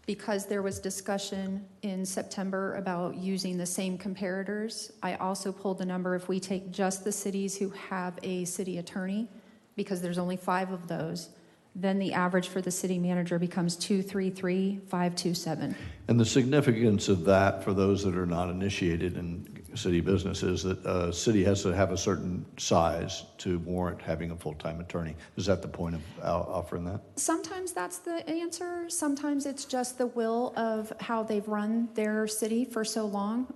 Because there was discussion in September about using the same comparators, I also pulled the number if we take just the cities who have a city attorney, because there's only 5 of those, then the average for the city manager becomes 233,527. And the significance of that for those that are not initiated in city business is that a city has to have a certain size to warrant having a full-time attorney. Is that the point of offering that? Sometimes that's the answer. Sometimes it's just the will of how they've run their city for so long.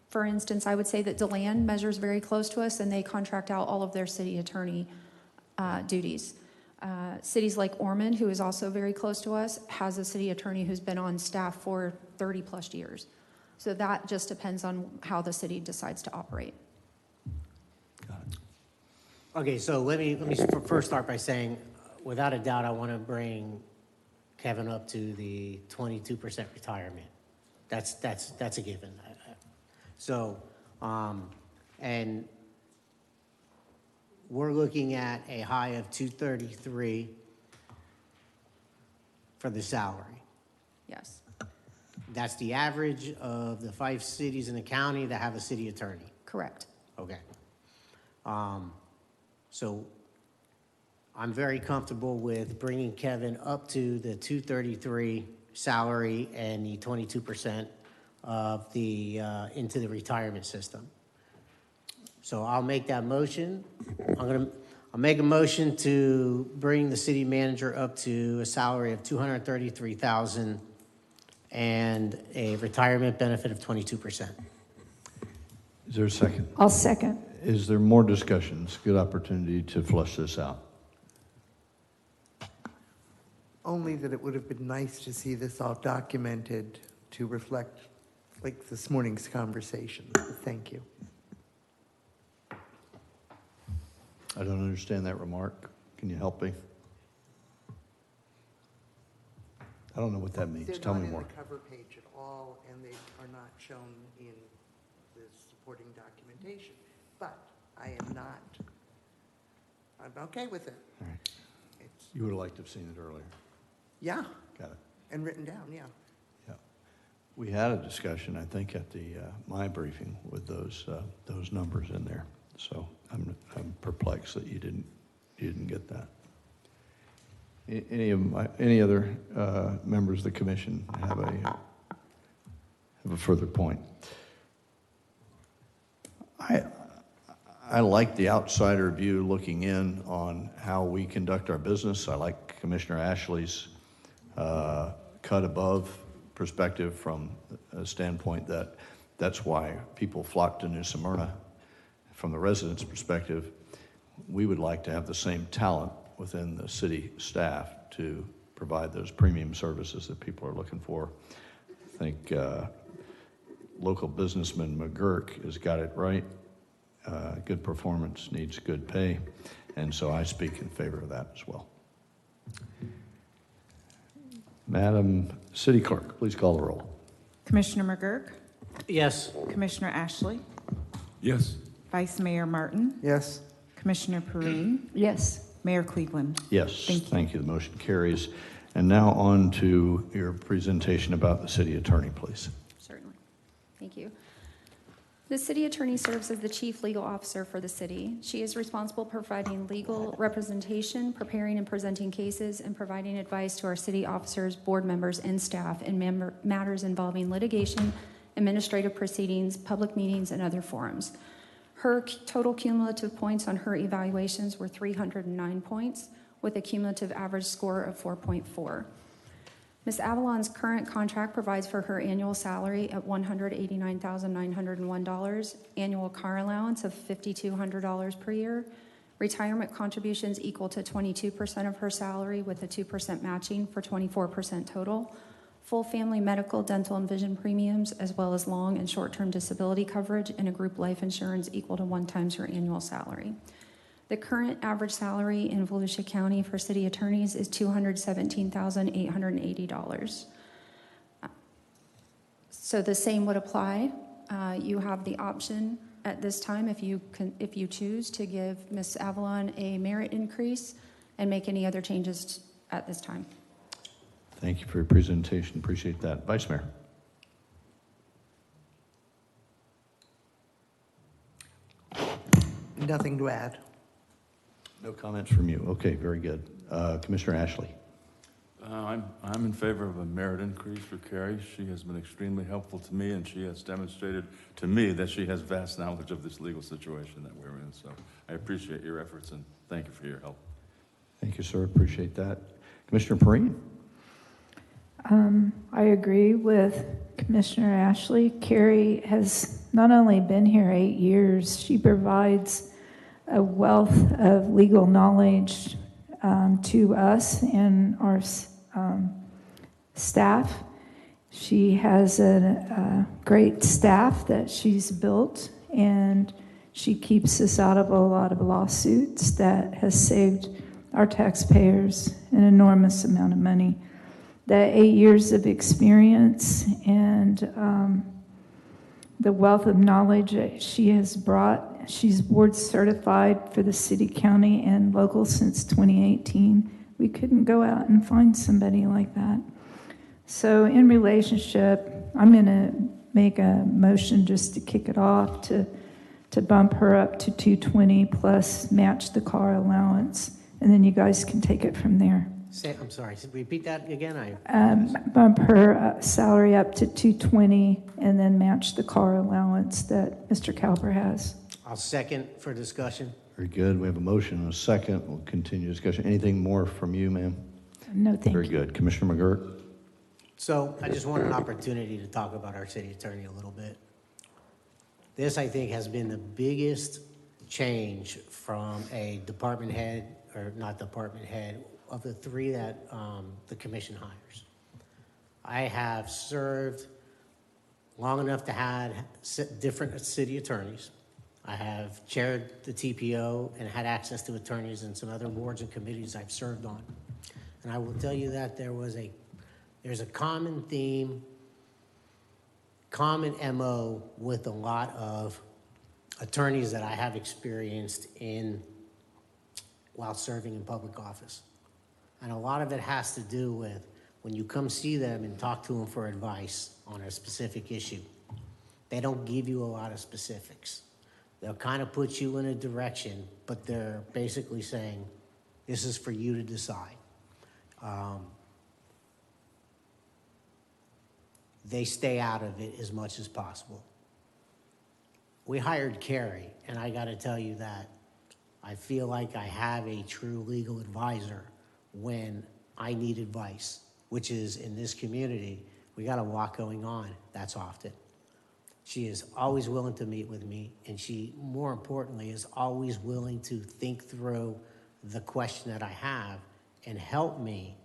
For instance, I would say that DeLand measures very close to us, and they contract out all of their city attorney duties. Cities like Ormond, who is also very close to us, has a city attorney who's been on staff for 30 plus years. So that just depends on how the city decides to operate. Okay, so let me first start by saying, without a doubt, I want to bring Kevin up to the 22% retirement. That's a given. So, and we're looking at a high of 233 for the salary. Yes. That's the average of the 5 cities in the county that have a city attorney. Correct. Okay. So I'm very comfortable with bringing Kevin up to the 233 salary and the 22% of the into the retirement system. So I'll make that motion. I'll make a motion to bring the city manager up to a salary of $233,000 and a retirement benefit of 22%. Is there a second? I'll second. Is there more discussions? Good opportunity to flush this out. Only that it would have been nice to see this all documented to reflect like this morning's conversation. Thank you. I don't understand that remark. Can you help me? I don't know what that means. Tell me more. They're not in the cover page at all, and they are not shown in the supporting documentation. But I am not. I'm okay with it. All right. You would have liked to have seen it earlier. Yeah. Got it. And written down, yeah. Yeah. We had a discussion, I think, at the my briefing with those numbers in there. So I'm perplexed that you didn't get that. Any other members of the commission have a further point? I like the outsider view looking in on how we conduct our business. I like Commissioner Ashley's cut above perspective from a standpoint that that's why people flock to New Smyrna. From the residents' perspective, we would like to have the same talent within the city staff to provide those premium services that people are looking for. I think local businessman McGurk has got it right. Good performance needs good pay, and so I speak in favor of that as well. Madam City Clerk, please call the roll. Commissioner McGurk? Yes. Commissioner Ashley? Yes. Vice Mayor Martin? Yes. Commissioner Perrine? Yes. Mayor Cleveland? Yes, Thank you. The motion carries. And now on to your presentation about the city attorney, please. Certainly. Thank you. The city attorney serves as the chief legal officer for the city. She is responsible for providing legal representation, preparing and presenting cases, and providing advice to our city officers, board members, and staff in matters involving litigation, administrative proceedings, public meetings, and other forums. Her total cumulative points on her evaluations were 309 points, with a cumulative average score of 4.4. Ms. Avalon's current contract provides for her annual salary at $189,901, annual car allowance of $5,200 per year, retirement contributions equal to 22% of her salary with a 2% matching for 24% total, full family medical, dental, and vision premiums, as well as long and short-term disability coverage and a group life insurance equal to 1 times her annual salary. The current average salary in Volusia County for city attorneys is $217,880. So the same would apply. You have the option at this time, if you choose, to give Ms. Avalon a merit increase and make any other changes at this time. Thank you for your presentation. Appreciate that. Vice Mayor. Nothing to add. No comments from you. Okay, very good. Commissioner Ashley. I'm in favor of a merit increase for Carrie. She has been extremely helpful to me, and she has demonstrated to me that she has vast knowledge of this legal situation that we're in. So I appreciate your efforts, and thank you for your help. Thank you, sir. Appreciate that. Commissioner Perrine. I agree with Commissioner Ashley. Carrie has not only been here 8 years, she provides a wealth of legal knowledge to us and our staff. She has a great staff that she's built, and she keeps us out of a lot of lawsuits that has saved our taxpayers an enormous amount of money. The 8 years of experience and the wealth of knowledge that she has brought. She's board certified for the city, county, and local since 2018. We couldn't go out and find somebody like that. So in relationship, I'm going to make a motion just to kick it off to bump her up to 220 plus match the car allowance, and then you guys can take it from there. I'm sorry, repeat that again. Bump her salary up to 220 and then match the car allowance that Mr. Calver has. I'll second for discussion. Very good. We have a motion and a second. We'll continue discussion. Anything more from you, ma'am? No, thank you. Very good. Commissioner McGurk. So I just want an opportunity to talk about our city attorney a little bit. This, I think, has been the biggest change from a department head, or not department head, of the 3 that the commission hires. I have served long enough to have different city attorneys. I have chaired the TPO and had access to attorneys and some other boards and committees I've served on. And I will tell you that there's a common theme, common MO with a lot of attorneys that I have experienced while serving in public office. And a lot of it has to do with when you come see them and talk to them for advice on a specific issue, they don't give you a lot of specifics. They'll kind of put you in a direction, but they're basically saying, this is for you to decide. They stay out of it as much as possible. We hired Carrie, and I got to tell you that I feel like I have a true legal advisor when I need advice, which is in this community, we got a lot going on. That's often. She is always willing to meet with me, and she, more importantly, is always willing to think through the question that I have and help me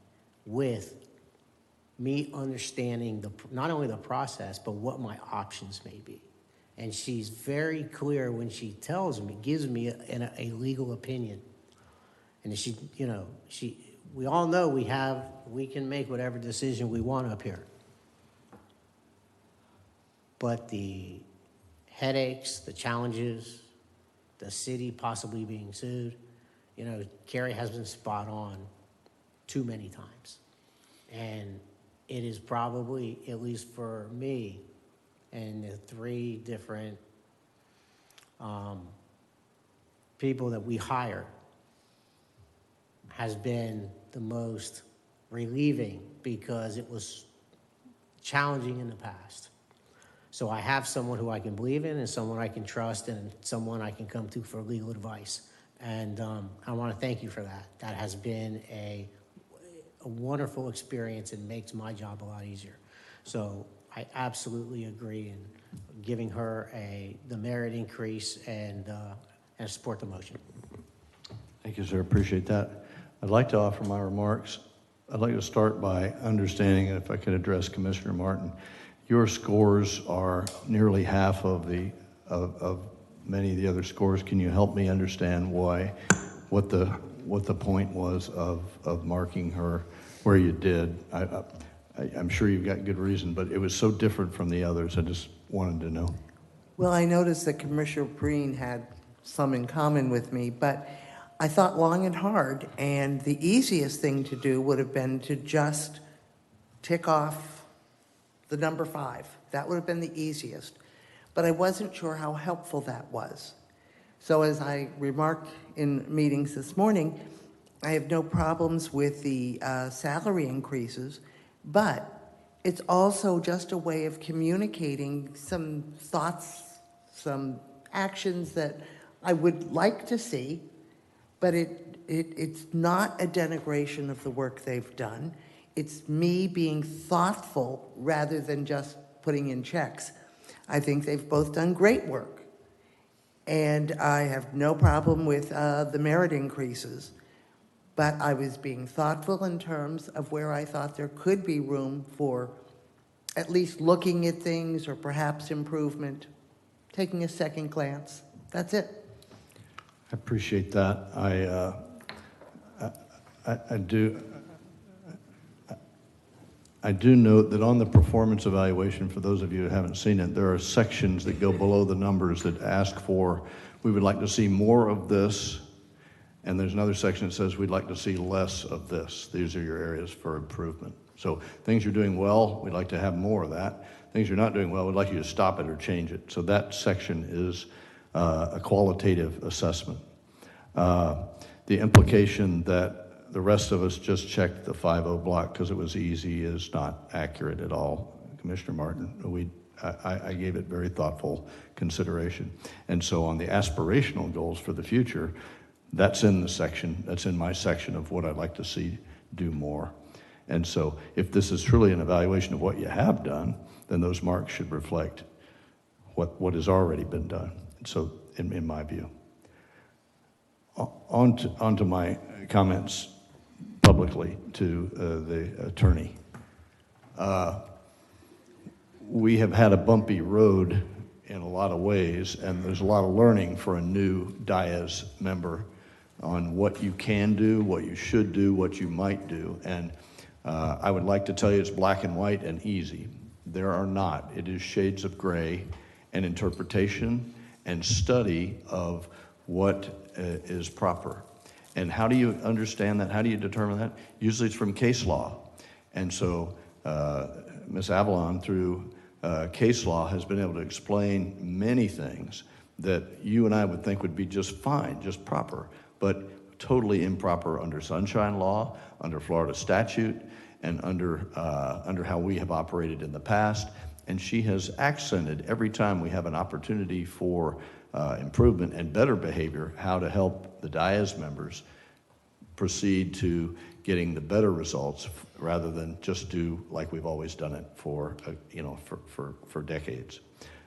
with me understanding not only the process, but what my options may be. And she's very clear when she tells me, gives me a legal opinion. And we all know we can make whatever decision we want up here. But the headaches, the challenges, the city possibly being sued, Carrie has been spot on too many times. And it is probably, at least for me, and the 3 different people that we hire, has been the most relieving because it was challenging in the past. So I have someone who I can believe in and someone I can trust and someone I can come to for legal advice. And I want to thank you for that. That has been a wonderful experience and makes my job a lot easier. So I absolutely agree in giving her the merit increase and support the motion. Thank you, sir. Appreciate that. I'd like to offer my remarks. I'd like to start by understanding, if I could address Commissioner Martin, your scores are nearly half of many of the other scores. Can you help me understand what the point was of marking her where you did? I'm sure you've got good reason, but it was so different from the others. I just wanted to know. Well, I noticed that Commissioner Breen had some in common with me, but I thought long and hard, and the easiest thing to do would have been to just tick off the number 5. That would have been the easiest. But I wasn't sure how helpful that was. So as I remarked in meetings this morning, I have no problems with the salary increases, but it's also just a way of communicating some thoughts, some actions that I would like to see, but it's not a denigration of the work they've done. It's me being thoughtful rather than just putting in checks. I think they've both done great work. And I have no problem with the merit increases. But I was being thoughtful in terms of where I thought there could be room for at least looking at things or perhaps improvement, taking a second glance. That's it. I appreciate that. I do note that on the performance evaluation, for those of you who haven't seen it, there are sections that go below the numbers that ask for, we would like to see more of this, and there's another section that says we'd like to see less of this. These are your areas for improvement. So things you're doing well, we'd like to have more of that. Things you're not doing well, we'd like you to stop it or change it. So that section is a qualitative assessment. The implication that the rest of us just checked the 5-0 block because it was easy is not accurate at all, Commissioner Martin. I gave it very thoughtful consideration. And so on the aspirational goals for the future, that's in my section of what I'd like to see do more. And so if this is truly an evaluation of what you have done, then those marks should reflect what has already been done. So in my view. On to my comments publicly to the attorney. We have had a bumpy road in a lot of ways, and there's a lot of learning for a new Diaz member on what you can do, what you should do, what you might do. And I would like to tell you it's black and white and easy. There are not. It is shades of gray and interpretation and study of what is proper. And how do you understand that? How do you determine that? Usually it's from case law. And so Ms. Avalon, through case law, has been able to explain many things that you and I would think would be just fine, just proper, but totally improper under sunshine law, under Florida statute, and under how we have operated in the past. And she has accented every time we have an opportunity for improvement and better behavior, how to help the Diaz members proceed to getting the better results rather than just do like we've always done it for decades.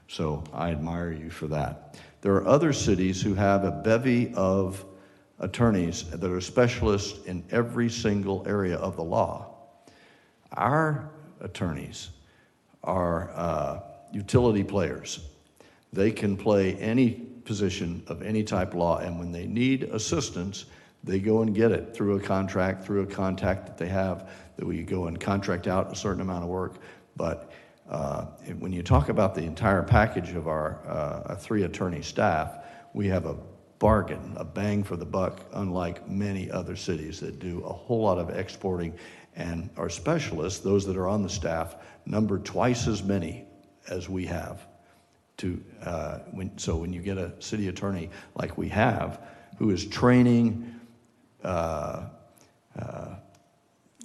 So I admire you for that. There are other cities who have a bevy of attorneys that are specialists in every single area of the law. Our attorneys are utility players. They can play any position of any type of law, and when they need assistance, they go and get it through a contract, through a contact that they have, that we go and contract out a certain amount of work. But when you talk about the entire package of our 3 attorney staff, we have a bargain, a bang for the buck, unlike many other cities that do a whole lot of exporting. And our specialists, those that are on the staff, number twice as many as we have. So when you get a city attorney like we have, who is training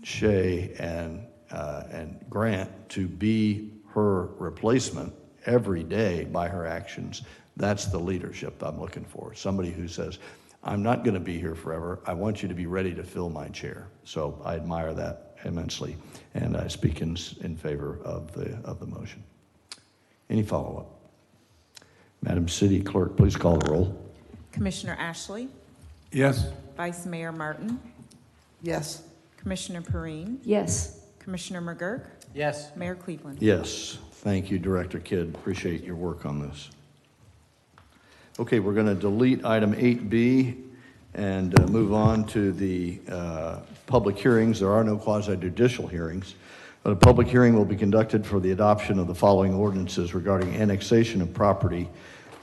Shay and Grant to be her replacement every day by her actions, that's the leadership I'm looking for. Somebody who says, I'm not going to be here forever. I want you to be ready to fill my chair. So I admire that immensely, and I speak in favor of the motion. Any follow-up? Madam City Clerk, please call the roll. Commissioner Ashley? Yes. Vice Mayor Martin? Yes. Commissioner Perrine? Yes. Commissioner McGurk? Yes. Mayor Cleveland? Yes. Thank you, Director Kidd. Appreciate your work on this. Okay, we're going to delete item 8B and move on to the public hearings. There are no quasi-judicial hearings. But a public hearing will be conducted for the adoption of the following ordinances regarding annexation of property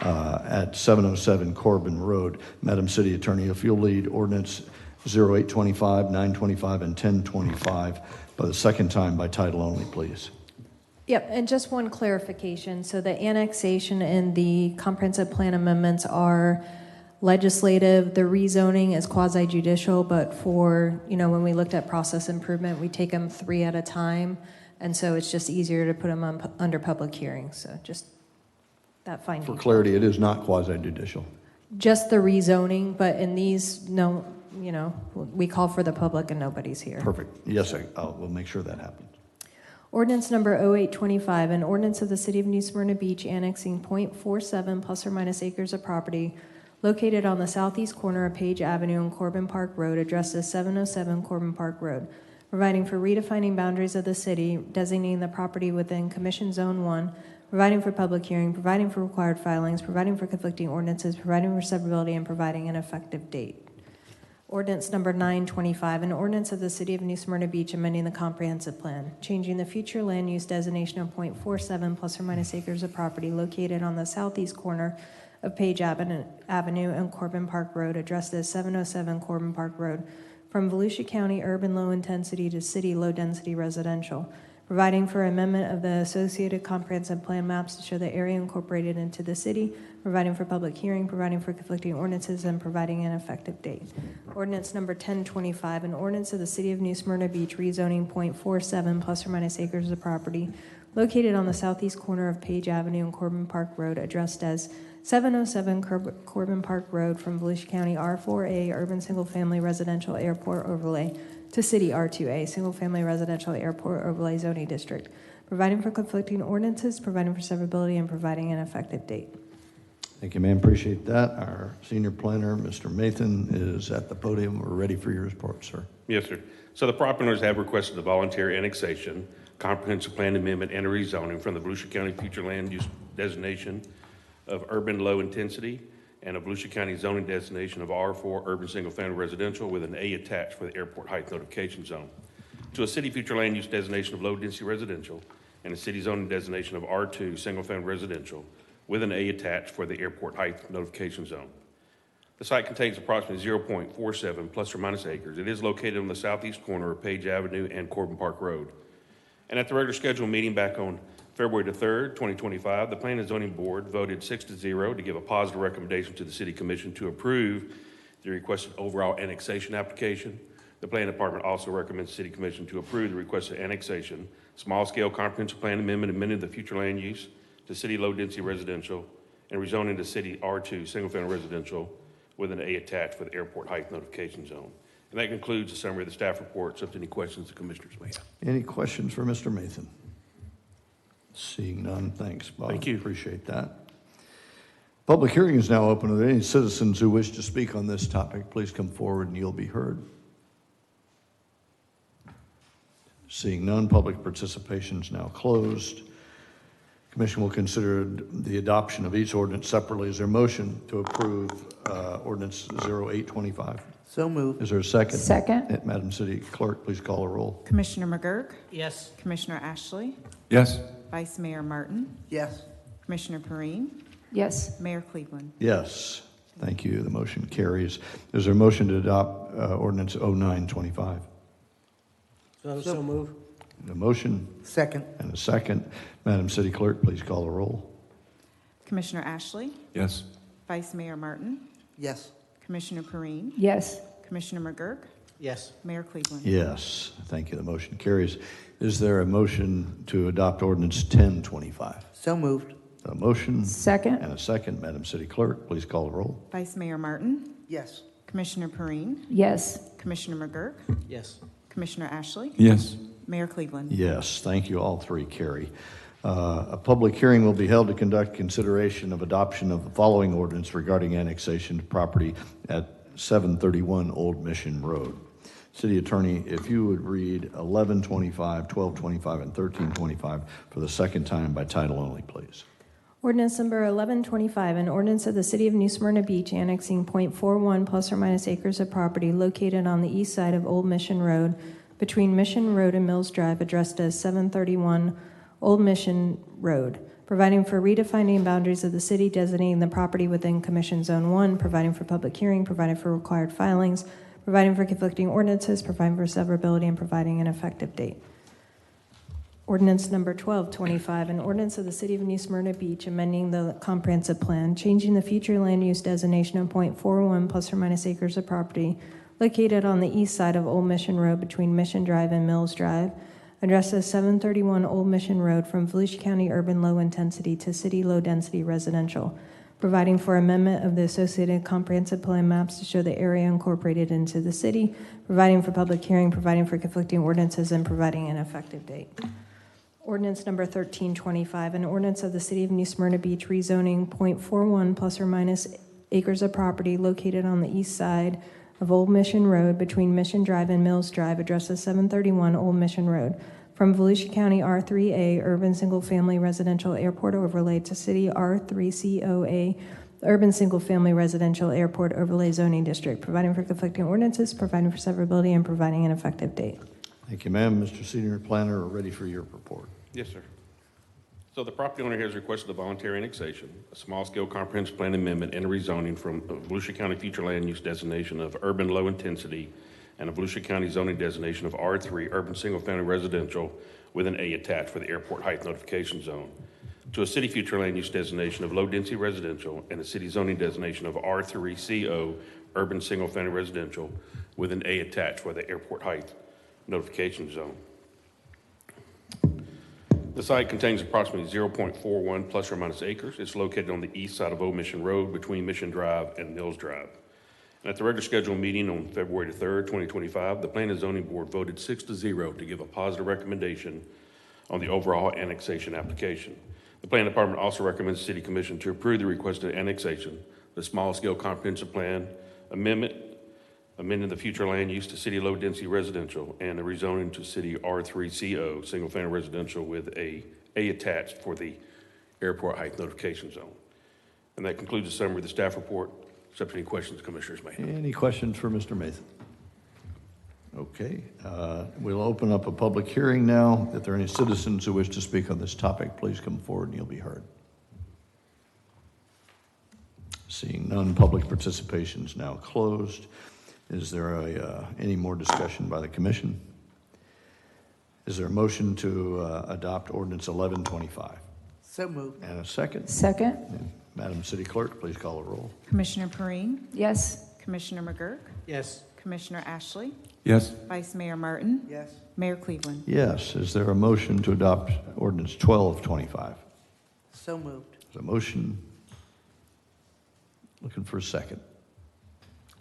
at 707 Corbin Road. Madam City Attorney, if you'll lead ordinance 0825, 925, and 1025 by the second time by title only, please. Yep, and just one clarification. So the annexation and the comprehensive plan amendments are legislative. The rezoning is quasi-judicial, but for, when we looked at process improvement, we take them 3 at a time. And so it's just easier to put them under public hearing. So just that fine detail. For clarity, it is not quasi-judicial. Just the rezoning, but in these, no, we call for the public and nobody's here. Perfect. Yes, we'll make sure that happens. Ordinance number 0825, an ordinance of the City of New Smyrna Beach annexing .47 plus or minus acres of property located on the southeast corner of Page Avenue and Corbin Park Road, addressed as 707 Corbin Park Road, providing for redefining boundaries of the city, designating the property within Commission Zone 1, providing for public hearing, providing for required filings, providing for conflicting ordinances, providing for severability, and providing an effective date. Ordinance number 925, an ordinance of the City of New Smyrna Beach amending the comprehensive plan, changing the future land use designation of .47 plus or minus acres of property located on the southeast corner of Page Avenue and Corbin Park Road, addressed as 707 Corbin Park Road, from Volusia County urban low intensity to city low density residential, providing for amendment of the associated comprehensive plan maps to show the area incorporated into the city, providing for public hearing, providing for conflicting ordinances, and providing an effective date. Ordinance number 1025, an ordinance of the City of New Smyrna Beach rezoning .47 plus or minus acres of property located on the southeast corner of Page Avenue and Corbin Park Road, addressed as 707 Corbin Park Road, from Volusia County R4A urban single-family residential airport overlay to City R2A single-family residential airport overlay zoning district, providing for conflicting ordinances, providing for severability, and providing an effective date. Thank you, ma'am. Appreciate that. Our senior planner, Mr. Mathan, is at the podium. We're ready for your report, sir. Yes, sir. So the property owners have requested a voluntary annexation, comprehensive plan amendment, and a rezoning from the Volusia County future land use designation of urban low intensity and a Volusia County zoning designation of R4 urban single-family residential with an A attached for the airport height notification zone, to a city future land use designation of low density residential and a city zoning designation of R2 single-family residential with an A attached for the airport height notification zone. The site contains approximately 0.47 plus or minus acres. It is located on the southeast corner of Page Avenue and Corbin Park Road. And at the regular scheduled meeting back on February the 3rd, 2025, the Planning and Zoning Board voted 6-0 to give a positive recommendation to the City Commission to approve the requested overall annexation application. The Planning Department also recommends the City Commission to approve the requested annexation, small-scale comprehensive plan amendment, amending the future land use to city low-density residential and rezoning to city R2 single-family residential with an A attached for the airport height notification zone. And that concludes the summary of the staff report. So if any questions the commissioners may have. Any questions for Mr. Mathan? Seeing none, thanks, Bob. Thank you. Appreciate that. Public hearing is now open. Are there any citizens who wish to speak on this topic? Please come forward and you'll be heard. Seeing none, public participation is now closed. Commission will consider the adoption of each ordinance separately. Is there a motion to approve ordinance 0825? So moved. Is there a second? Second. Madam City Clerk, please call a roll. Commissioner McGurk? Yes. Commissioner Ashley? Yes. Vice Mayor Martin? Yes. Commissioner Perrine? Yes. Mayor Cleveland? Yes. Thank you. The motion carries. Is there a motion to adopt ordinance 0925? So moved. A motion Second. and a second. Madam City Clerk, please call a roll. Commissioner Ashley? Yes. Vice Mayor Martin? Yes. Commissioner Perrine? Yes. Commissioner McGurk? Yes. Mayor Cleveland? Yes. Thank you. The motion carries. Is there a motion to adopt ordinance 1025? So moved. A motion Second. and a second. Madam City Clerk, please call a roll. Vice Mayor Martin? Yes. Commissioner Perrine? Yes. Commissioner McGurk? Yes. Commissioner Ashley? Yes. Mayor Cleveland? Yes, thank you. All three carry. A public hearing will be held to conduct consideration of adoption of the following ordinance regarding annexation of property at 731 Old Mission Road. City Attorney, if you would read 1125, 1225, and 1325 for the second time by title only, please. Ordinance number 1125, an ordinance of the City of New Smyrna Beach annexing .41 plus or minus acres of property located on the east side of Old Mission Road between Mission Road and Mills Drive, addressed as 731 Old Mission Road, providing for redefining boundaries of the city, designating the property within Commission Zone 1, providing for public hearing, providing for required filings, providing for conflicting ordinances, providing for severability, and providing an effective date. Ordinance number 1225, an ordinance of the City of New Smyrna Beach amending the comprehensive plan, changing the future land use designation of .41 plus or minus acres of property located on the east side of Old Mission Road between Mission Drive and Mills Drive, addressed as 731 Old Mission Road from Volusia County urban low intensity to city low density residential, providing for amendment of the associated comprehensive plan maps to show the area incorporated into the city, providing for public hearing, providing for conflicting ordinances, and providing an effective date. Ordinance number 1325, an ordinance of the City of New Smyrna Beach rezoning .41 plus or minus acres of property located on the east side of Old Mission Road between Mission Drive and Mills Drive, addressed as 731 Old Mission Road, from Volusia County R3A Urban Single Family Residential Airport Overlay to City R3COA Urban Single Family Residential Airport Overlay Zoning District, providing for conflicting ordinances, providing for severability, and providing an effective date. Thank you, ma'am. Mr. Senior Planner, we're ready for your report. Yes, sir. So the property owner has requested a voluntary annexation, a small-scale comprehensive plan amendment, and a rezoning from a Volusia County future land use designation of urban low intensity and a Volusia County zoning designation of R3 urban single-family residential with an A attached for the airport height notification zone to a city future land use designation of low-density residential and a city zoning designation of R3CO urban single-family residential with an A attached for the airport height notification zone. The site contains approximately 0.41 plus or minus acres. It's located on the east side of Old Mission Road between Mission Drive and Mills Drive. And at the regular scheduled meeting on February the 3rd, 2025, the Planning and Zoning Board voted 6-0 to give a positive recommendation on the overall annexation application. The Planning Department also recommends the City Commission to approve the requested annexation, the small-scale comprehensive plan amendment, amending the future land use to city low-density residential, and the rezoning to city R3CO, single-family residential with a attached for the airport height notification zone. And that concludes the summary of the staff report, except any questions commissioners may have. Any questions for Mr. Mason? Okay, we'll open up a public hearing now. If there are any citizens who wish to speak on this topic, please come forward and you'll be heard. Seeing none, public participation is now closed. Is there any more discussion by the commission? Is there a motion to adopt ordinance 1125? So moved. And a second? Second. And Madam City Clerk, please call a roll. Commissioner Perrine? Yes. Commissioner McGurk? Yes. Commissioner Ashley? Yes. Vice Mayor Martin? Yes. Mayor Cleveland? Yes. Is there a motion to adopt ordinance 1225? So moved. Is a motion? Looking for a second.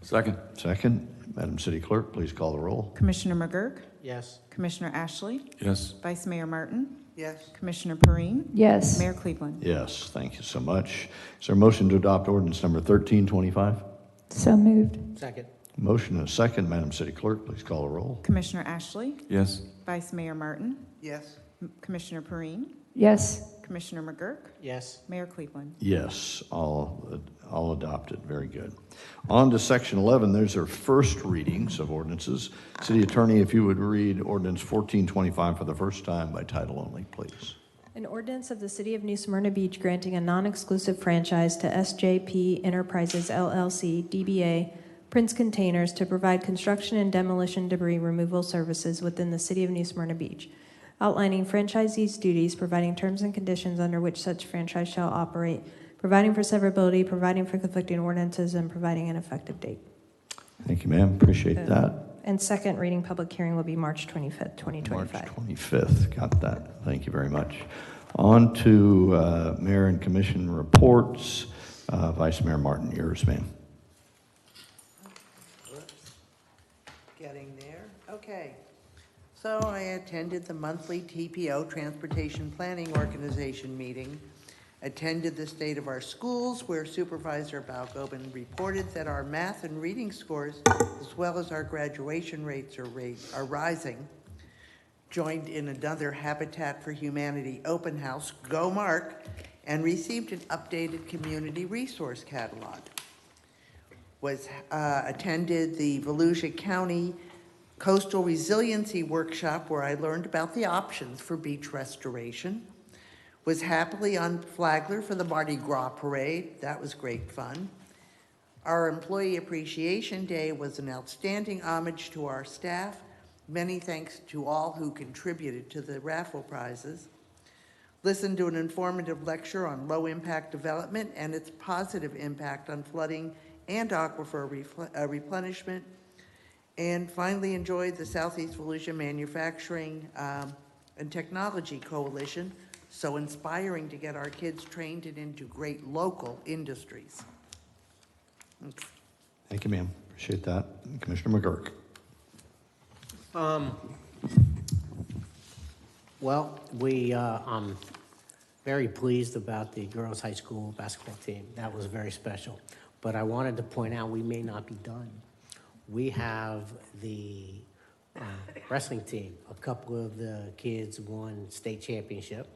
Second. Second. Madam City Clerk, please call the roll. Commissioner McGurk? Yes. Commissioner Ashley? Yes. Vice Mayor Martin? Yes. Commissioner Perrine? Yes. Mayor Cleveland? Yes, thank you so much. Is there a motion to adopt ordinance number 1325? So moved. Second. Motion and a second. Madam City Clerk, please call the roll. Commissioner Ashley, Yes. Vice Mayor Martin, Yes. Commissioner Perrine, Yes. Commissioner McGurk, Yes. Mayor Cleveland. Yes, all adopted. Very good. On to Section 11. There's our first readings of ordinances. City Attorney, if you would read Ordinance 1425 for the first time by title only, please. An ordinance of the City of New Smyrna Beach granting a non-exclusive franchise to SJP Enterprises LLC, DBA, Prince Containers to provide construction and demolition debris removal services within the City of New Smyrna Beach, outlining franchisees' duties, providing terms and conditions under which such franchise shall operate, providing for severability, providing for conflicting ordinances, and providing an effective date. Thank you, ma'am. Appreciate that. And second reading public hearing will be March 25th, 2025. March 25th. Got that. Thank you very much. On to Mayor and Commission reports. Vice Mayor Martin, yours, ma'am. Getting there. Okay. So I attended the monthly TPO, Transportation Planning Organization meeting, attended the state of our schools where Supervisor Balgobin reported that our math and reading scores, as well as our graduation rates are rising. Joined in another Habitat for Humanity open house, Go Mark, and received an updated community resource catalog. Attended the Volusia County Coastal Resiliency Workshop where I learned about the options for beach restoration. Was happily on Flagler for the Mardi Gras parade. That was great fun. Our Employee Appreciation Day was an outstanding homage to our staff. Many thanks to all who contributed to the raffle prizes. Listened to an informative lecture on low impact development and its positive impact on flooding and aquifer replenishment. And finally enjoyed the Southeast Volusia Manufacturing and Technology Coalition. So inspiring to get our kids trained and into great local industries. Okay. Thank you, ma'am. Appreciate that. Commissioner McGurk. Well, I'm very pleased about the girls' high school basketball team. That was very special. But I wanted to point out we may not be done. We have the wrestling team. A couple of the kids won state championship.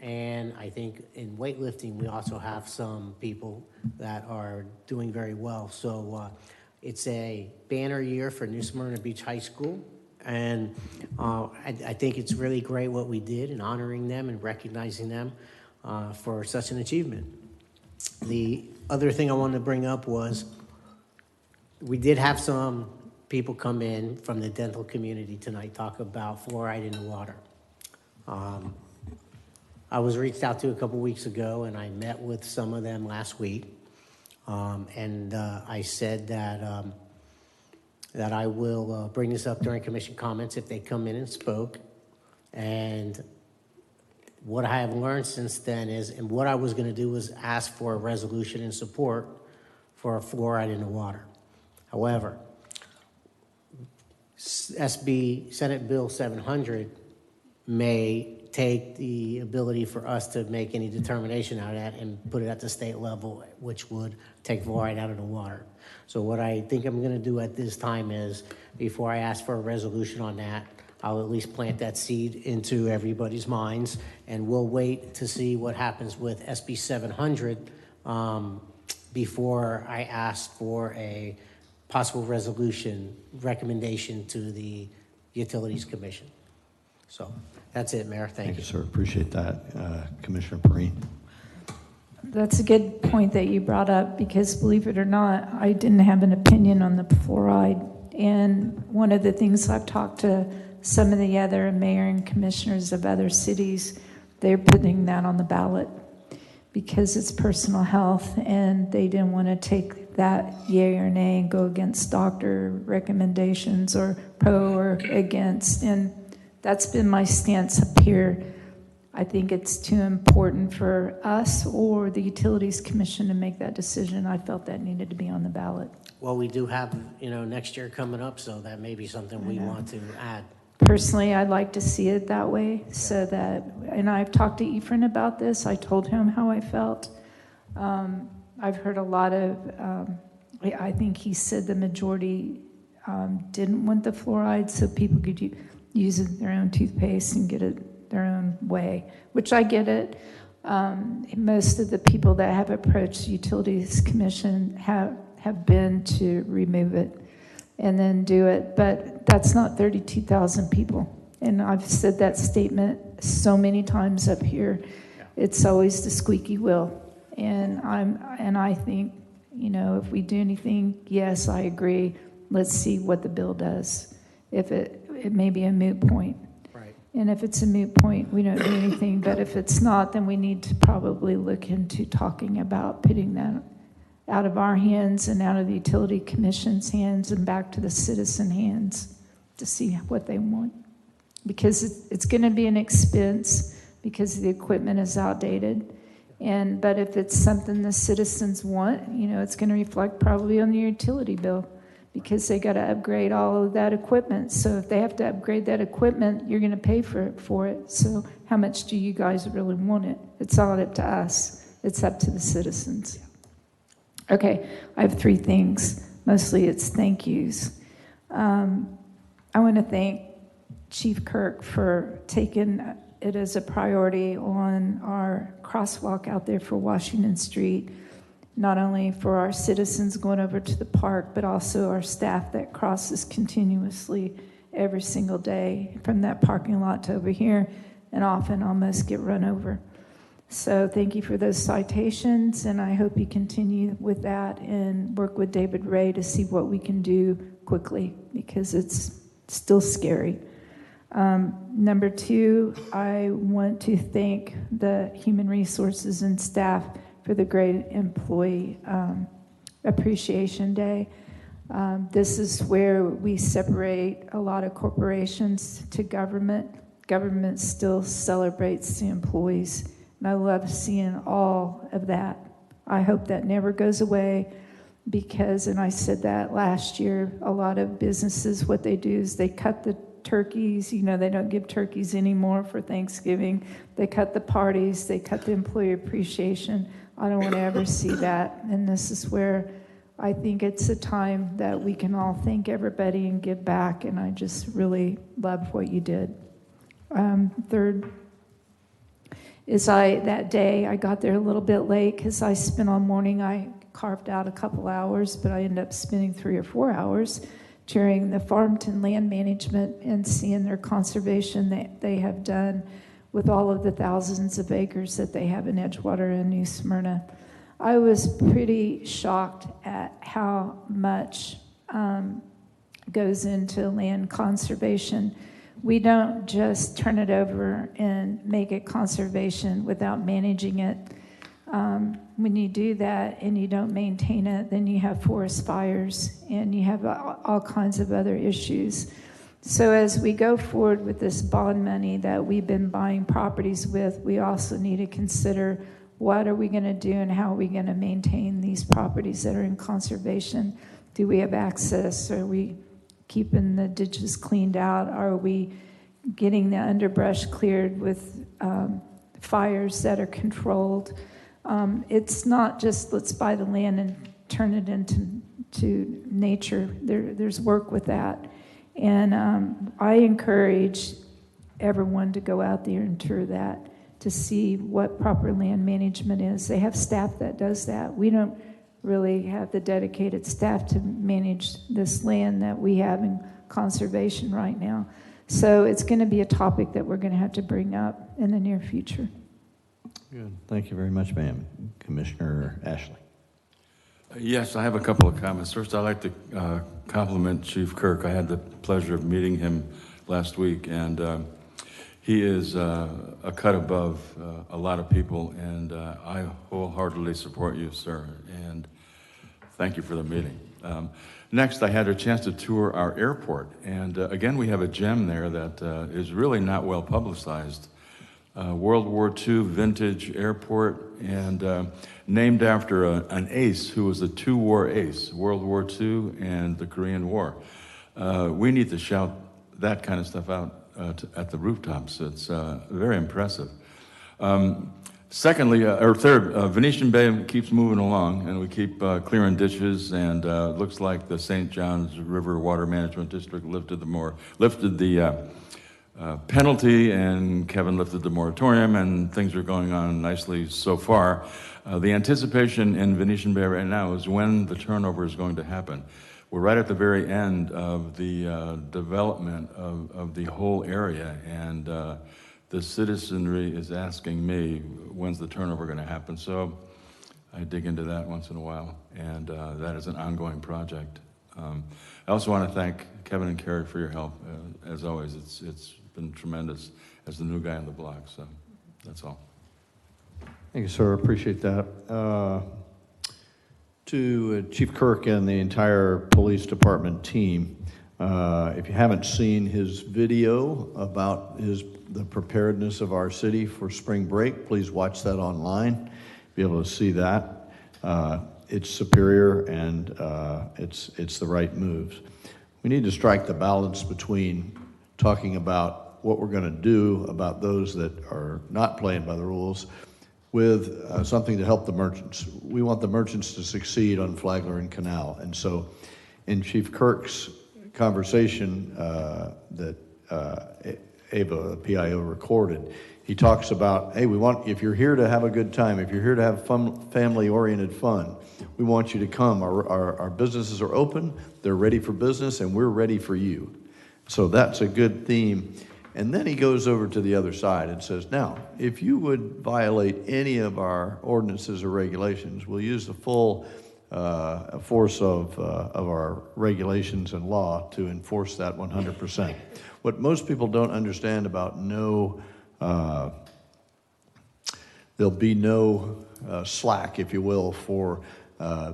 And I think in weightlifting, we also have some people that are doing very well. So it's a banner year for New Smyrna Beach High School. And I think it's really great what we did in honoring them and recognizing them for such an achievement. The other thing I wanted to bring up was we did have some people come in from the dental community tonight talk about fluoride in the water. I was reached out to a couple weeks ago, and I met with some of them last week. I said that I will bring this up during commission comments if they come in and spoke. And what I have learned since then is, and what I was going to do was ask for a resolution in support for fluoride in the water. However, SB Senate Bill 700 may take the ability for us to make any determination out of that and put it at the state level, which would take fluoride out of the water. So what I think I'm going to do at this time is, before I ask for a resolution on that, I'll at least plant that seed into everybody's minds, and we'll wait to see what happens with SB 700 before I ask for a possible resolution recommendation to the Utilities Commission. So that's it, Mayor. Thank you. Sir. Appreciate that. Commissioner Perrine. That's a good point that you brought up, because believe it or not, I didn't have an opinion on the fluoride. And one of the things I've talked to some of the other mayor and commissioners of other cities, they're putting that on the ballot because it's personal health, and they didn't want to take that yay or nay and go against doctor recommendations or pro or against. And that's been my stance up here. I think it's too important for us or the Utilities Commission to make that decision. I felt that needed to be on the ballot. Well, we do have, next year coming up, so that may be something we want to add. Personally, I'd like to see it that way, so that, and I've talked to Ephraim about this. I told him how I felt. I've heard a lot of I think he said the majority didn't want the fluoride, so people could use their own toothpaste and get it their own way, which I get it. Most of the people that have approached the Utilities Commission have been to remove it and then do it, but that's not 32,000 people. And I've said that statement so many times up here. It's always the squeaky wheel. And I think, you know, if we do anything, yes, I agree. Let's see what the bill does. If it may be a moot point. Right. And if it's a moot point, we don't do anything. But if it's not, then we need to probably look into talking about putting that out of our hands and out of the Utility Commission's hands and back to the citizen hands to see what they want. Because it's going to be an expense because the equipment is outdated. But if it's something the citizens want, you know, it's going to reflect probably on the utility bill because they got to upgrade all of that equipment. So if they have to upgrade that equipment, you're going to pay for it. So how much do you guys really want it? It's not up to us. It's up to the citizens. Okay, I have 3 things. Mostly it's thank yous. I want to thank Chief Kirk for taking it as a priority on our crosswalk out there for Washington Street, not only for our citizens going over to the park, but also our staff that crosses continuously every single day from that parking lot to over here and often almost get run over. So thank you for those citations, and I hope you continue with that and work with David Ray to see what we can do quickly because it's still scary. Number 2, I want to thank the Human Resources and staff for the great Employee Appreciation Day. This is where we separate a lot of corporations to government. Government still celebrates the employees, and I love seeing all of that. I hope that never goes away because, and I said that last year, a lot of businesses, what they do is they cut the turkeys. You know, they don't give turkeys anymore for Thanksgiving. They cut the parties. They cut the employee appreciation. I don't want to ever see that. And this is where I think it's a time that we can all thank everybody and give back. And I just really love what you did. Third is that day I got there a little bit late because I spent all morning. I carved out a couple hours, but I ended up spending 3 or 4 hours during the Farmington Land Management and seeing their conservation that they have done with all of the thousands of acres that they have in Edgewater and New Smyrna. I was pretty shocked at how much goes into land conservation. We don't just turn it over and make it conservation without managing it. When you do that and you don't maintain it, then you have forest fires and you have all kinds of other issues. So as we go forward with this bond money that we've been buying properties with, we also need to consider what are we going to do and how are we going to maintain these properties that are in conservation? Do we have access? Are we keeping the ditches cleaned out? Are we getting the underbrush cleared with fires that are controlled? It's not just let's buy the land and turn it into nature. There's work with that. And I encourage everyone to go out there and tour that to see what proper land management is. They have staff that does that. We don't really have the dedicated staff to manage this land that we have in conservation right now. So it's going to be a topic that we're going to have to bring up in the near future. Good. Thank you very much, ma'am. Commissioner Ashley. Yes, I have a couple of comments. First, I'd like to compliment Chief Kirk. I had the pleasure of meeting him last week, and he is a cut above a lot of people, and I wholeheartedly support you, sir, and thank you for the meeting. Next, I had a chance to tour our airport, and again, we have a gem there that is really not well publicized. World War II vintage airport, and named after an ace who was a 2-war ace, World War II and the Korean War. We need to shout that kind of stuff out at the rooftops. It's very impressive. Secondly, or third, Venetian Bay keeps moving along, and we keep clearing ditches, and it looks like the St. Johns River Water Management District lifted the penalty, and Kevin lifted the moratorium, and things are going on nicely so far. The anticipation in Venetian Bay right now is when the turnover is going to happen. We're right at the very end of the development of the whole area, and the citizenry is asking me, when's the turnover going to happen? So I dig into that once in a while, and that is an ongoing project. I also want to thank Kevin and Carrie for your help. As always, it's been tremendous as the new guy on the block, so that's all. Thank you, sir. Appreciate that. To Chief Kirk and the entire police department team, if you haven't seen his video about the preparedness of our city for spring break, please watch that online. Be able to see that. It's superior, and it's the right moves. We need to strike the balance between talking about what we're going to do about those that are not playing by the rules with something to help the merchants. We want the merchants to succeed on Flagler and Canal. And so in Chief Kirk's conversation that Ava, the PIO, recorded, he talks about, hey, if you're here to have a good time, if you're here to have fun, family-oriented fun, we want you to come. Our businesses are open, they're ready for business, and we're ready for you. So that's a good theme. And then he goes over to the other side and says, now, if you would violate any of our ordinances or regulations, we'll use the full force of our regulations and law to enforce that 100%. What most people don't understand about there'll be no slack, if you will, for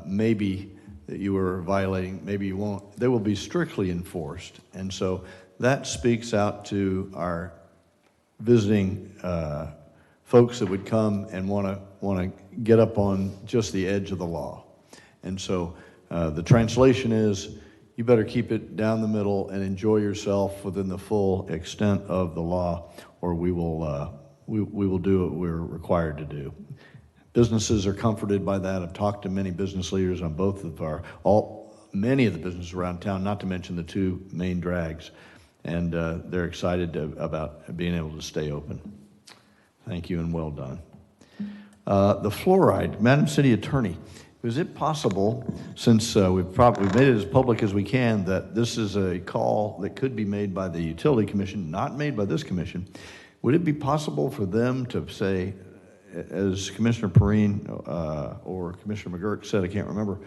maybe that you were violating, maybe you won't. They will be strictly enforced. And so that speaks out to our visiting folks that would come and want to get up on just the edge of the law. And so the translation is, you better keep it down the middle and enjoy yourself within the full extent of the law, or we will do what we're required to do. Businesses are comforted by that. I've talked to many business leaders on many of the businesses around town, not to mention the two main drags, and they're excited about being able to stay open. Thank you and well done. The fluoride, Madam City Attorney, is it possible, since we've made it as public as we can, that this is a call that could be made by the Utility Commission, not made by this commission? Would it be possible for them to say, as Commissioner Perrine or Commissioner McGurk said, I can't remember,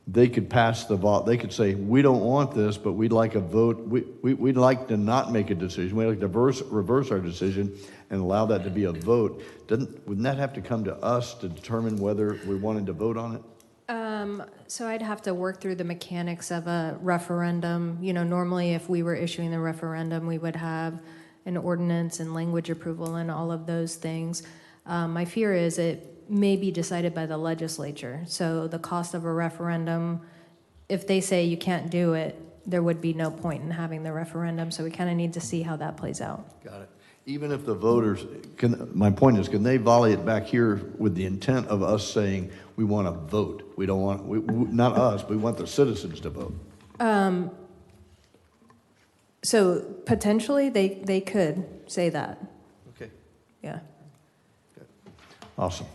they could pass the vote. They could say, we don't want this, but we'd like a vote. We'd like to not make a decision. We'd like to reverse our decision and allow that to be a vote. Wouldn't that have to come to us to determine whether we wanted to vote on it? So I'd have to work through the mechanics of a referendum. You know, normally if we were issuing the referendum, we would have an ordinance and language approval and all of those things. My fear is it may be decided by the legislature. So the cost of a referendum, if they say you can't do it, there would be no point in having the referendum. So we kind of need to see how that plays out. Got it. Even if the voters, my point is, can they volley it back here with the intent of us saying we want to vote? We don't want, not us, we want the citizens to vote. So potentially they could say that. Okay. Yeah. Awesome.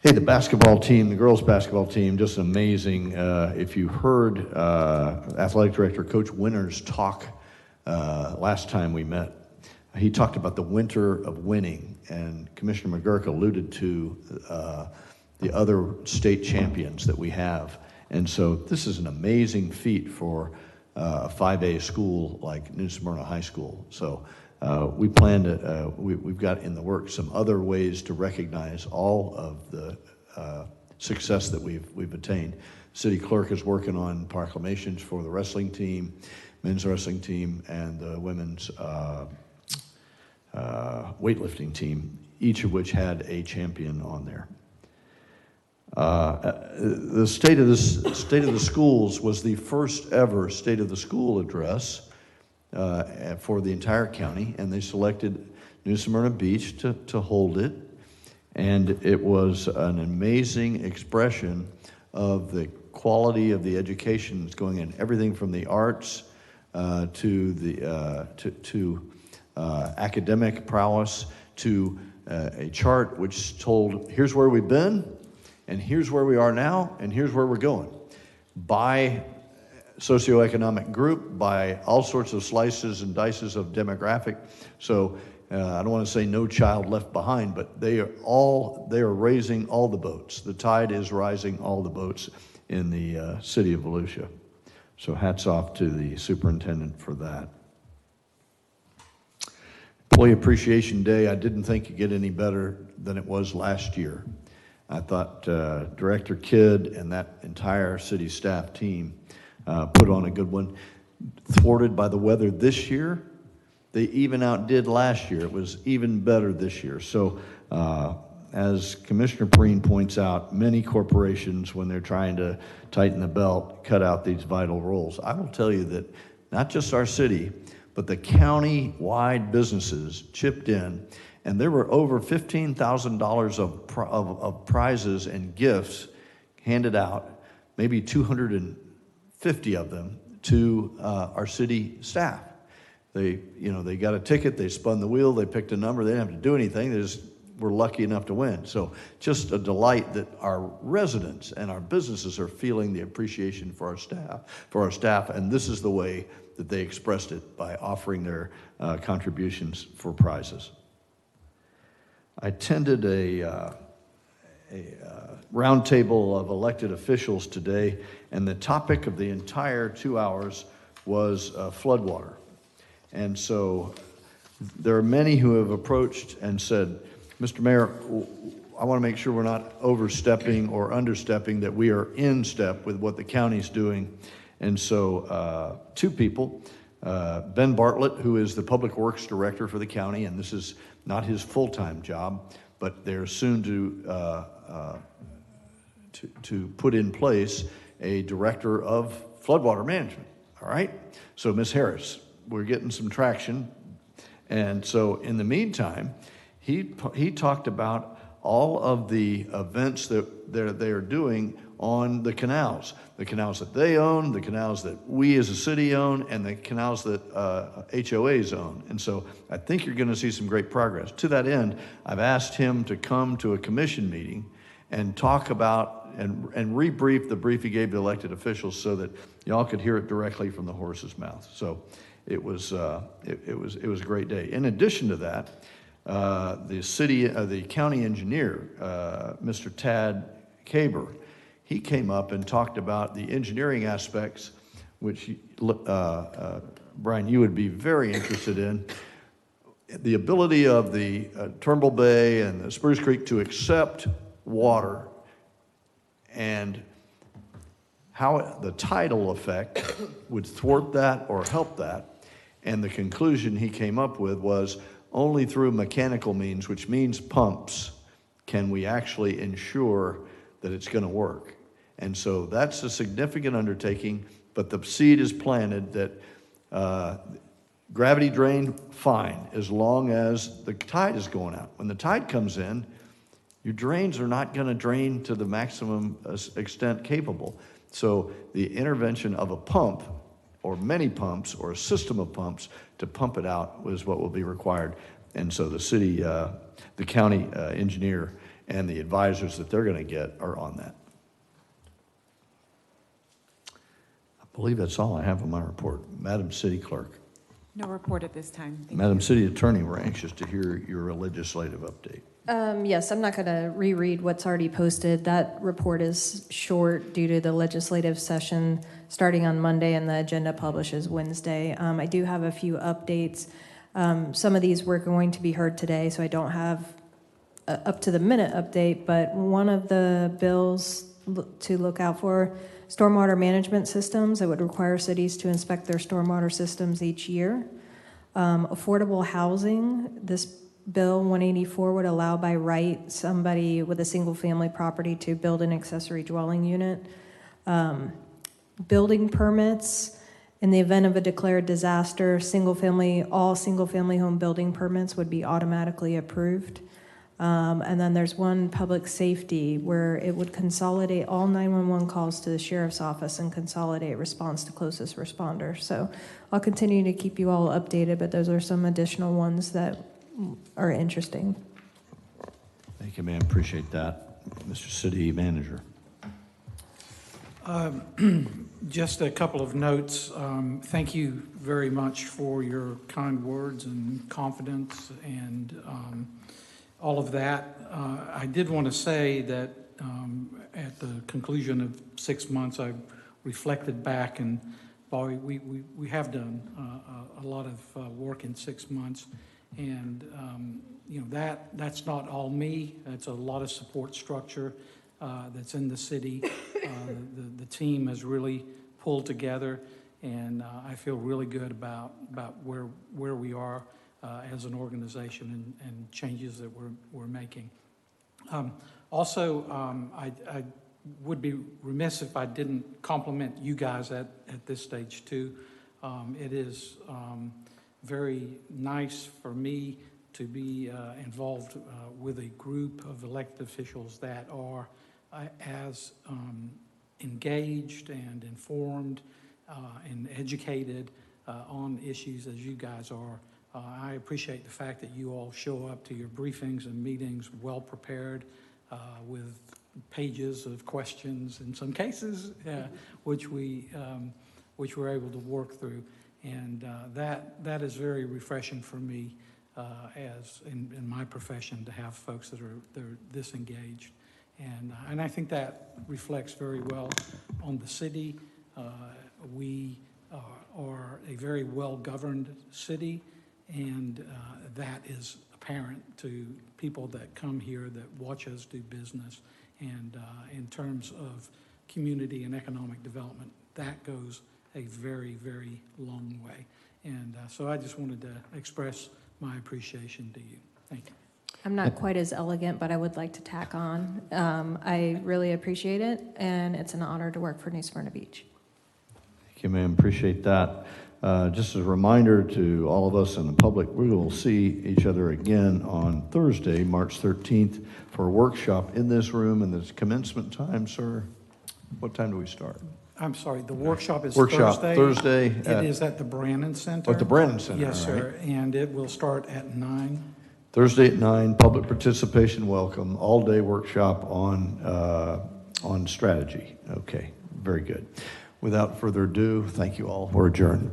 Hey, the basketball team, the girls' basketball team, just amazing. If you heard Athletic Director Coach Winters talk last time we met, he talked about the winter of winning, and Commissioner McGurk alluded to the other state champions that we have. And so this is an amazing feat for a 5A school like New Smyrna High School. So we plan to, we've got in the works some other ways to recognize all of the success that we've attained. City clerk is working on proclamations for the wrestling team, men's wrestling team, and the women's weightlifting team, each of which had a champion on there. The state of the schools was the first ever state of the school address for the entire county, and they selected New Smyrna Beach to hold it. And it was an amazing expression of the quality of the education that's going in, everything from the arts to academic prowess, to a chart which told, here's where we've been, and here's where we are now, and here's where we're going. By socioeconomic group, by all sorts of slices and dices of demographic. So I don't want to say no child left behind, but they are raising all the boats. The tide is rising all the boats in the city of Volusia. So hats off to the superintendent for that. Employee Appreciation Day, I didn't think it'd get any better than it was last year. I thought Director Kidd and that entire city staff team put on a good one. Thwarted by the weather this year, they even outdid last year. It was even better this year. So as Commissioner Perrine points out, many corporations, when they're trying to tighten the belt, cut out these vital roles. I will tell you that not just our city, but the county-wide businesses chipped in, and there were over $15,000 of prizes and gifts handed out, maybe 250 of them to our city staff. They got a ticket, they spun the wheel, they picked a number, they didn't have to do anything, they just were lucky enough to win. So just a delight that our residents and our businesses are feeling the appreciation for our staff, and this is the way that they expressed it, by offering their contributions for prizes. I attended a roundtable of elected officials today, and the topic of the entire 2 hours was floodwater. And so there are many who have approached and said, Mr. Mayor, I want to make sure we're not overstepping or understepping, that we are in step with what the county's doing. And so two people, Ben Bartlett, who is the Public Works Director for the county, and this is not his full-time job, but they're soon to put in place a Director of Floodwater Management, all right? So Ms. Harris, we're getting some traction. And so in the meantime, he talked about all of the events that they are doing on the canals that they own, the canals that we as a city own, and the canals that HOAs own. And so I think you're going to see some great progress. To that end, I've asked him to come to a commission meeting and talk about and rebrief the brief he gave the elected officials so that y'all could hear it directly from the horse's mouth. So it was a great day. In addition to that, the county engineer, Mr. Tad Kaber, he came up and talked about the engineering aspects, which, Brian, you would be very interested in. The ability of the Turnbull Bay and the Spruce Creek to accept water, and how the tidal effect would thwart that or help that. And the conclusion he came up with was only through mechanical means, which means pumps, can we actually ensure that it's going to work. And so that's a significant undertaking, but the seed is planted that gravity drain, fine, as long as the tide is going out. When the tide comes in, your drains are not going to drain to the maximum extent capable. So the intervention of a pump, or many pumps, or a system of pumps to pump it out was what will be required. And so the city, the county engineer and the advisors that they're going to get are on that. I believe that's all I have on my report. Madam City Clerk. No report at this time. Thank Madam you. City Attorney, we're anxious to hear your legislative update. Yes, I'm not going to reread what's already posted. That report is short due to the legislative session starting on Monday, and the agenda publishes Wednesday. I do have a few updates. Some of these were going to be heard today, so I don't have a up-to-the-minute update, but one of the bills to look out for, stormwater management systems. It would require cities to inspect their stormwater systems each year. Affordable housing, this Bill 184 would allow by right somebody with a single-family property to build an accessory dwelling unit. Building permits, in the event of a declared disaster, all single-family home building permits would be automatically approved. And then there's one public safety where it would consolidate all 911 calls to the sheriff's office and consolidate response to closest responder. So I'll continue to keep you all updated, but those are some additional ones that are interesting. Thank you, ma'am. Appreciate that. Mr. City Manager. Just a couple of notes. Thank you very much for your kind words and confidence and all of that. I did want to say that at the conclusion of 6 months, I reflected back, and boy, we have done a lot of work in 6 months, and you know that's not all me. That's a lot of support structure that's in the city. The team has really pulled together, and I feel really good about where we are as an organization and changes that we're making. Also, I would be remiss if I didn't compliment you guys at this stage too. It is very nice for me to be involved with a group of elected officials that are as engaged and informed and educated on issues as you guys are. I appreciate the fact that you all show up to your briefings and meetings well prepared with pages of questions in some cases, which we're able to work through. And that is very refreshing for me as in my profession to have folks that are this engaged. And I think that reflects very well on the city. We are a very well-governed city, and that is apparent to people that come here that watch us do business. And in terms of community and economic development, that goes a very, very long way. And so I just wanted to express my appreciation to you. Thank you. I'm not quite as elegant, but I would like to tack on. I really appreciate it, and it's an honor to work for New Smyrna Beach. Thank you, ma'am. Appreciate that. Just as a reminder to all of us in the public, we will see each other again on Thursday, March 13th, for a workshop in this room. And the commencement time, sir, what time do we start? I'm sorry, the workshop is Thursday. It is at the Brannon Center. At the Brannon Center, Yes, all right. sir, and it will start at 9. Thursday at 9, public participation welcome, all-day workshop on strategy. Okay, very good. Without further ado, thank you all. We're adjourned.